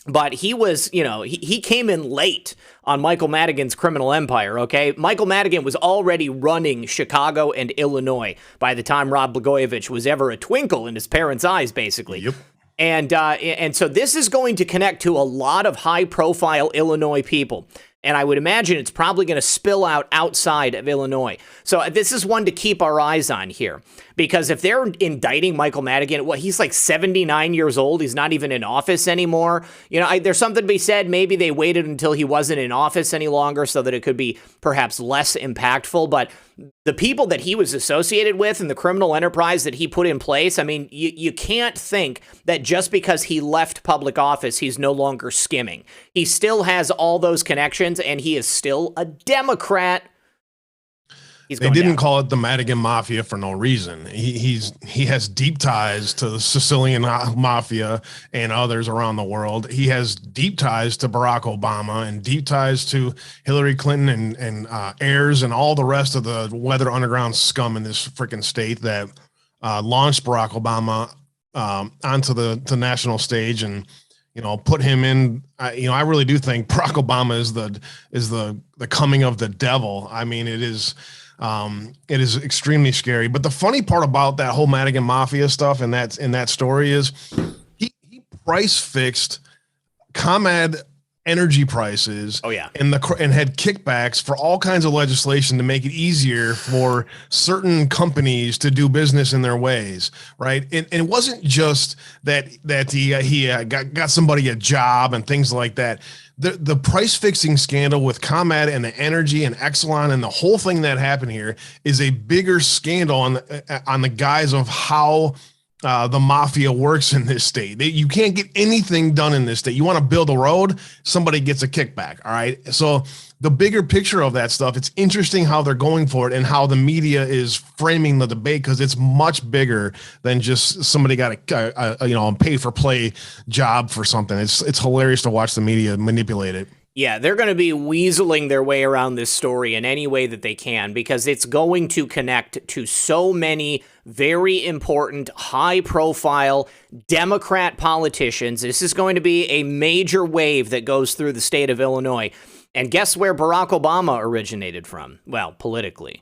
but he was, he came in late on Michael Madigan's criminal empire, okay? Michael Madigan was already running Chicago and Illinois by the time Rod Blagojevich was ever a twinkle in his parents' eyes, basically. Yep. And so this is going to connect to a lot of high-profile Illinois people. And I would imagine it's probably going to spill out outside of Illinois. So this is one to keep our eyes on here. Because if they're indicting Michael Madigan, he's like 79 years old. He's not even in office anymore. There's something to be said. Maybe they waited until he wasn't in office any longer so that it could be perhaps less impactful. But the people that he was associated with and the criminal enterprise that he put in place, I mean, you can't think that just because he left public office, he's no longer skimming. He still has all those connections, and he is still a Democrat. They didn't call it the Madigan Mafia for no reason. He has deep ties to the Sicilian Mafia and others around the world. He has deep ties to Barack Obama and deep ties to Hillary Clinton and heirs and all the rest of the weather underground scum in this freaking state that launched Barack Obama onto the national stage and put him in. I really do think Barack Obama is the coming of the devil. I mean, it is extremely scary. But the funny part about that whole Madigan Mafia stuff and that story is he price fixed ComEd energy prices. Oh yeah. And had kickbacks for all kinds of legislation to make it easier for certain companies to do business in their ways. Right. And it wasn't just that he got somebody a job and things like that. The price fixing scandal with ComEd and the energy and Exelon and the whole thing that happened here is a bigger scandal on the guise of how the mafia works in this state. You can't get anything done in this state. You want to build a road, somebody gets a kickback. All right. So the bigger picture of that stuff, it's interesting how they're going for it and how the media is framing the debate, because it's much bigger than just somebody got a pay for play job for something. It's hilarious to watch the media manipulate it. Yeah, they're going to be weaseling their way around this story in any way that they can, because it's going to connect to so many very important, high-profile Democrat politicians. This is going to be a major wave that goes through the state of Illinois. And guess where Barack Obama originated from? Well, politically,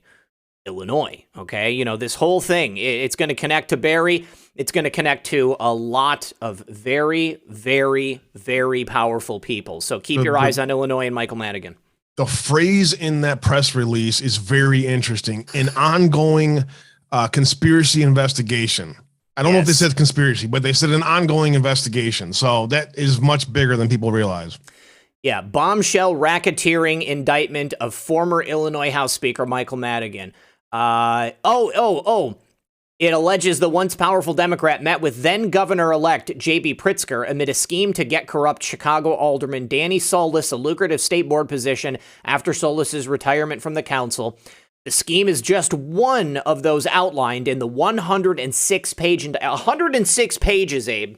Illinois, okay? This whole thing, it's going to connect to Barry. It's going to connect to a lot of very, very, very powerful people. So keep your eyes on Illinois and Michael Madigan. The phrase in that press release is very interesting. An ongoing conspiracy investigation. I don't know if they said conspiracy, but they said an ongoing investigation. So that is much bigger than people realize. Yeah, bombshell racketeering indictment of former Illinois House Speaker Michael Madigan. It alleges the once powerful Democrat met with then Governor-elect J.B. Pritzker amid a scheme to get corrupt Chicago Alderman Danny Solis a lucrative state board position after Solis's retirement from the council. The scheme is just one of those outlined in the 106 pages, Abe.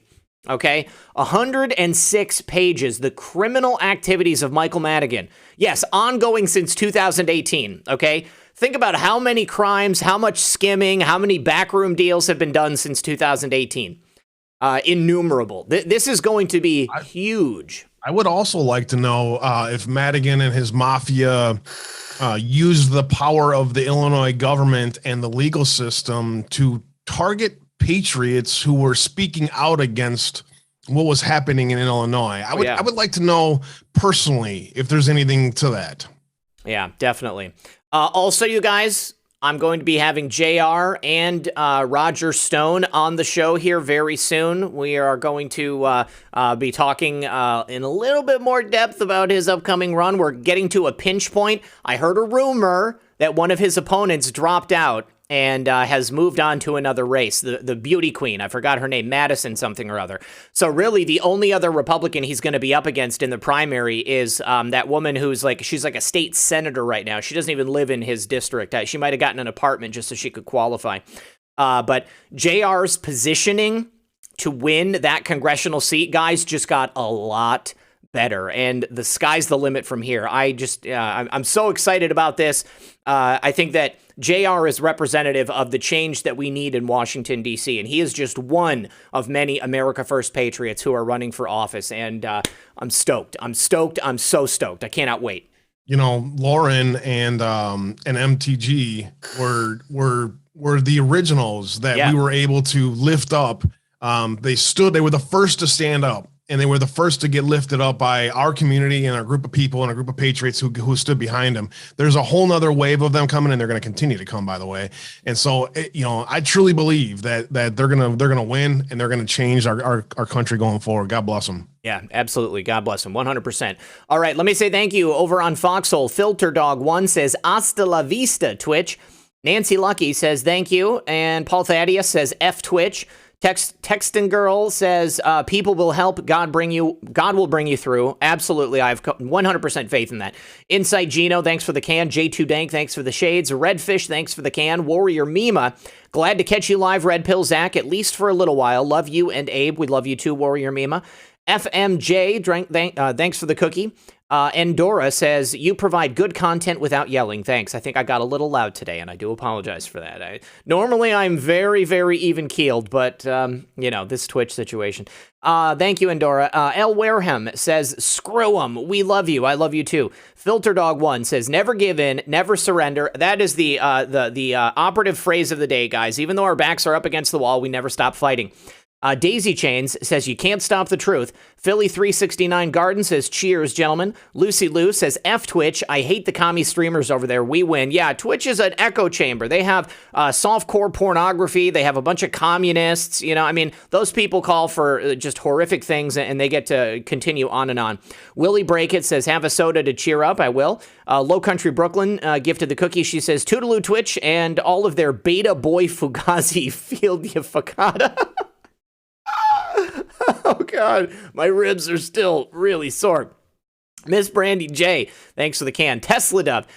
Okay, 106 pages, the criminal activities of Michael Madigan. Yes, ongoing since 2018, okay? Think about how many crimes, how much skimming, how many backroom deals have been done since 2018. Innumerable. This is going to be huge. I would also like to know if Madigan and his mafia used the power of the Illinois government and the legal system to target patriots who were speaking out against what was happening in Illinois. I would like to know personally if there's anything to that. Yeah, definitely. Also, you guys, I'm going to be having JR and Roger Stone on the show here very soon. We are going to be talking in a little bit more depth about his upcoming run. We're getting to a pinch point. I heard a rumor that one of his opponents dropped out and has moved on to another race, the beauty queen. I forgot her name, Madison something or other. So really the only other Republican he's going to be up against in the primary is that woman who's she's like a state senator right now. She doesn't even live in his district. She might have gotten an apartment just so she could qualify. But JR's positioning to win that congressional seat, guys, just got a lot better, and the sky's the limit from here. I'm so excited about this. I think that JR is representative of the change that we need in Washington, D.C., and he is just one of many America First patriots who are running for office, and I'm stoked. I'm so stoked. I cannot wait. You know, Lauren and MTG were the originals that we were able to lift up. They were the first to stand up. And they were the first to get lifted up by our community and our group of people and a group of patriots who stood behind them. There's a whole nother wave of them coming, and they're going to continue to come, by the way. And so, I truly believe that they're gonna win, and they're going to change our country going forward. God bless them. Yeah, absolutely. God bless them. 100%. All right, let me say thank you over on Foxhole. Filter Dog 1 says hasta la vista, Twitch. Nancy Lucky says thank you, and Paul Thaddeus says F Twitch. Texton Girl says, people will help. God will bring you through. Absolutely. I have 100% faith in that. Insight Gino, thanks for the can. J2 Dank, thanks for the shades. Redfish, thanks for the can. Warrior Mima, glad to catch you live. Red Pill Zach, at least for a little while. Love you and Abe. We love you too, Warrior Mima. FMJ, thanks for the cookie. Endora says, you provide good content without yelling. Thanks. I think I got a little loud today, and I do apologize for that. Normally, I'm very, very even-keeled, but, this Twitch situation. Thank you, Endora. L. Wareham says, screw 'em. We love you. I love you, too. Filter Dog 1 says, never give in, never surrender. That is the operative phrase of the day, guys. Even though our backs are up against the wall, we never stop fighting. Daisy Chains says, you can't stop the truth. Philly369 Garden says, cheers, gentlemen. Lucy Lou says, F Twitch. I hate the commie streamers over there. We win. Yeah, Twitch is an echo chamber. They have softcore pornography. They have a bunch of communists. Those people call for just horrific things, and they get to continue on and on. Willie Breakit says, have a soda to cheer up. I will. Low Country Brooklyn gifted the cookie. She says, toodaloo Twitch and all of their beta boy Fugazi field Fakada. Oh, God, my ribs are still really sore. Miss Brandy J, thanks for the can. Tesla Dove,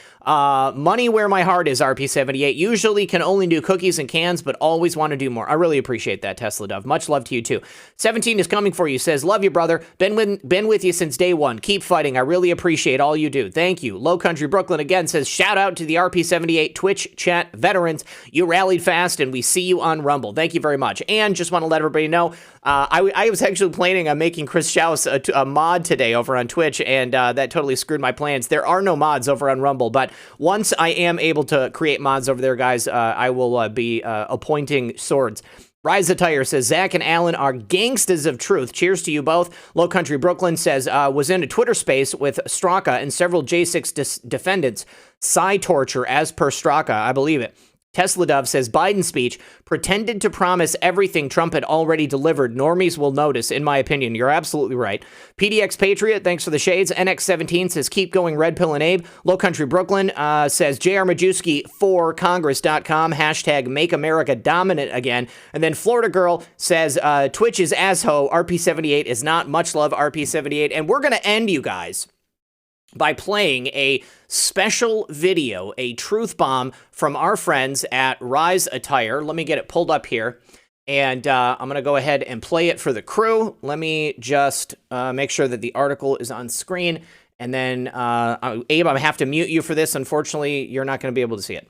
money where my heart is, RP78. Usually can only do cookies and cans, but always want to do more. I really appreciate that, Tesla Dove. Much love to you, too. 17 is coming for you, says, love you, brother. Been with you since day one. Keep fighting. I really appreciate all you do. Thank you. Low Country Brooklyn again says, shout out to the RP78 Twitch chat veterans. You rallied fast, and we see you on Rumble. Thank you very much. And just want to let everybody know, I was actually planning on making Chris Schaus a mod today over on Twitch, and that totally screwed my plans. There are no mods over on Rumble, but once I am able to create mods over there, guys, I will be appointing swords. Rise Attire says, Zach and Alan are gangstas of truth. Cheers to you both. Low Country Brooklyn says, was in a Twitter space with Straka and several J6 defendants. Psy torture as per Straka. I believe it. Tesla Dove says, Biden speech pretended to promise everything Trump had already delivered. Normies will notice, in my opinion. You're absolutely right. PDX Patriot, thanks for the shades. NX17 says, keep going, Red Pill and Abe. Low Country Brooklyn says, JR Majewski for Congress.com, hashtag make America dominant again. And then Florida Girl says, Twitch is assho, RP78 is not. Much love, RP78. And we're going to end, you guys, by playing a special video, a truth bomb from our friends at Rise Attire. Let me get it pulled up here, and I'm going to go ahead and play it for the crew. Let me just make sure that the article is on screen, and then, Abe, I have to mute you for this. Unfortunately, you're not going to be able to see it.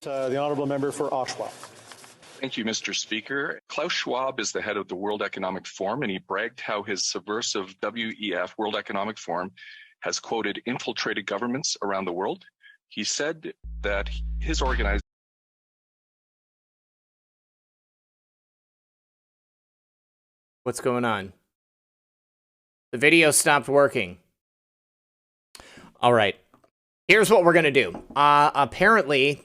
The honourable member for Oshawa. Thank you, Mr. Speaker. Klaus Schwab is the head of the World Economic Forum, and he bragged how his subversive WEF, World Economic Forum, has, quoted, infiltrated governments around the world. He said that his organization... What's going on? The video stopped working. All right. Here's what we're going to do. Apparently,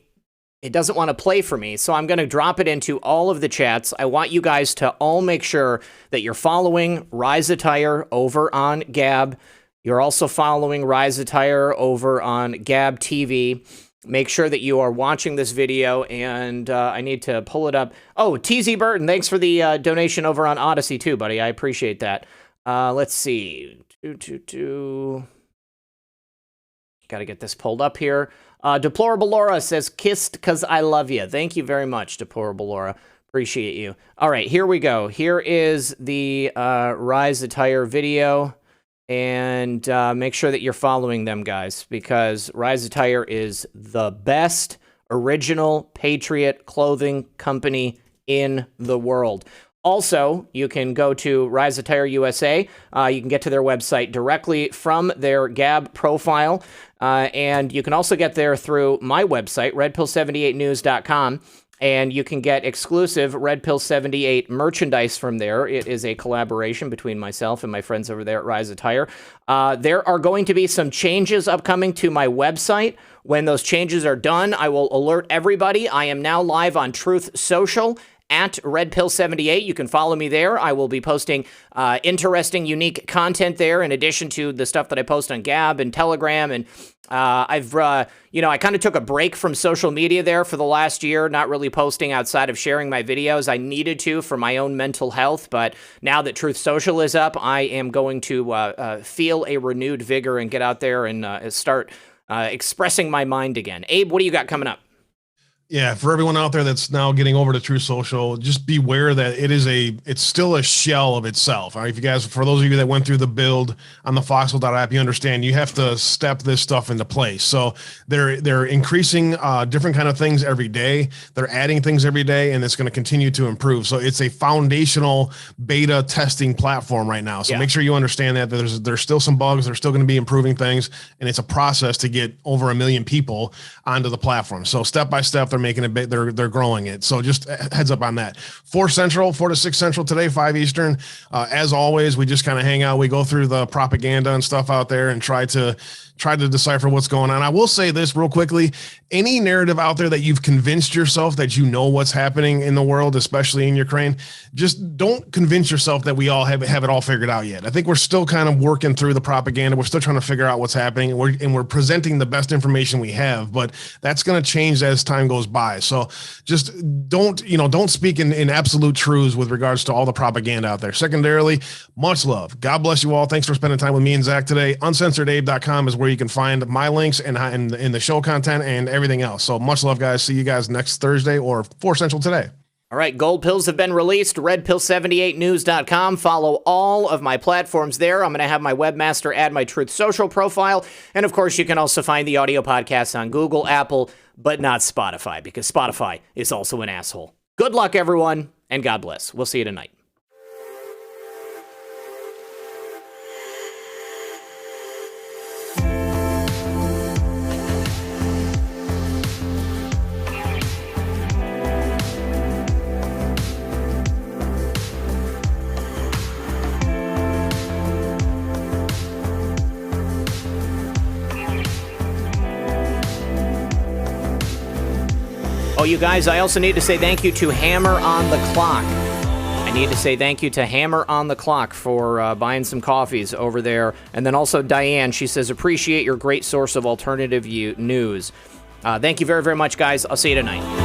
it doesn't want to play for me, so I'm going to drop it into all of the chats. I want you guys to all make sure that you're following Rise Attire over on Gab. You're also following Rise Attire over on Gab TV. Make sure that you are watching this video, and I need to pull it up. Oh, TZ Burton, thanks for the donation over on Odyssey too, buddy. I appreciate that. Let's see. Got to get this pulled up here. Deplorable Laura says, kissed cause I love you. Thank you very much, Deplorable Laura. Appreciate you. All right, here we go. Here is the Rise Attire video. And make sure that you're following them, guys, because Rise Attire is the best original Patriot clothing company in the world. Also, you can go to Rise Attire USA. You can get to their website directly from their Gab profile. And you can also get there through my website, redpill78news.com. And you can get exclusive Red Pill 78 merchandise from there. It is a collaboration between myself and my friends over there at Rise Attire. There are going to be some changes upcoming to my website. When those changes are done, I will alert everybody. I am now live on Truth Social at redpill78. You can follow me there. I will be posting interesting, unique content there in addition to the stuff that I post on Gab and Telegram. And I kind of took a break from social media there for the last year, not really posting outside of sharing my videos. I needed to for my own mental health, but now that Truth Social is up, I am going to feel a renewed vigor and get out there and start expressing my mind again. Abe, what do you got coming up? Yeah, for everyone out there that's now getting over to True Social, just beware that it's still a shell of itself. All right, if you guys, for those of you that went through the build on the Foxhole.app, you understand you have to step this stuff into place. So they're increasing different kind of things every day. They're adding things every day, and it's going to continue to improve. So it's a foundational beta testing platform right now. So make sure you understand that there's still some bugs. They're still going to be improving things, and it's a process to get over 1 million people onto the platform. So step by step, they're making it big. They're growing it. So just heads up on that. 4 to 6 Central today, 5 Eastern. As always, we just kind of hang out. We go through the propaganda and stuff out there and try to decipher what's going on. I will say this real quickly. Any narrative out there that you've convinced yourself that you know what's happening in the world, especially in Ukraine, just don't convince yourself that we all have it all figured out yet. I think we're still kind of working through the propaganda. We're still trying to figure out what's happening, and we're presenting the best information we have, but that's going to change as time goes by. So just don't speak in absolute truths with regards to all the propaganda out there. Secondarily, much love. God bless you all. Thanks for spending time with me and Zach today. UncensoredAbe.com is where you can find my links and the show content and everything else. So much love, guys. See you guys next Thursday or 4 Central today. All right, gold pills have been released. Redpill78news.com. Follow all of my platforms there. I'm going to have my webmaster add my Truth Social profile. And of course, you can also find the audio podcasts on Google, Apple, but not Spotify, because Spotify is also an asshole. Good luck, everyone, and God bless. We'll see you tonight. Oh, you guys, I also need to say thank you to Hammer on the Clock. I need to say thank you to Hammer on the Clock for buying some coffees over there. And then also Diane, she says, appreciate your great source of alternative news. Thank you very, very much, guys. I'll see you tonight.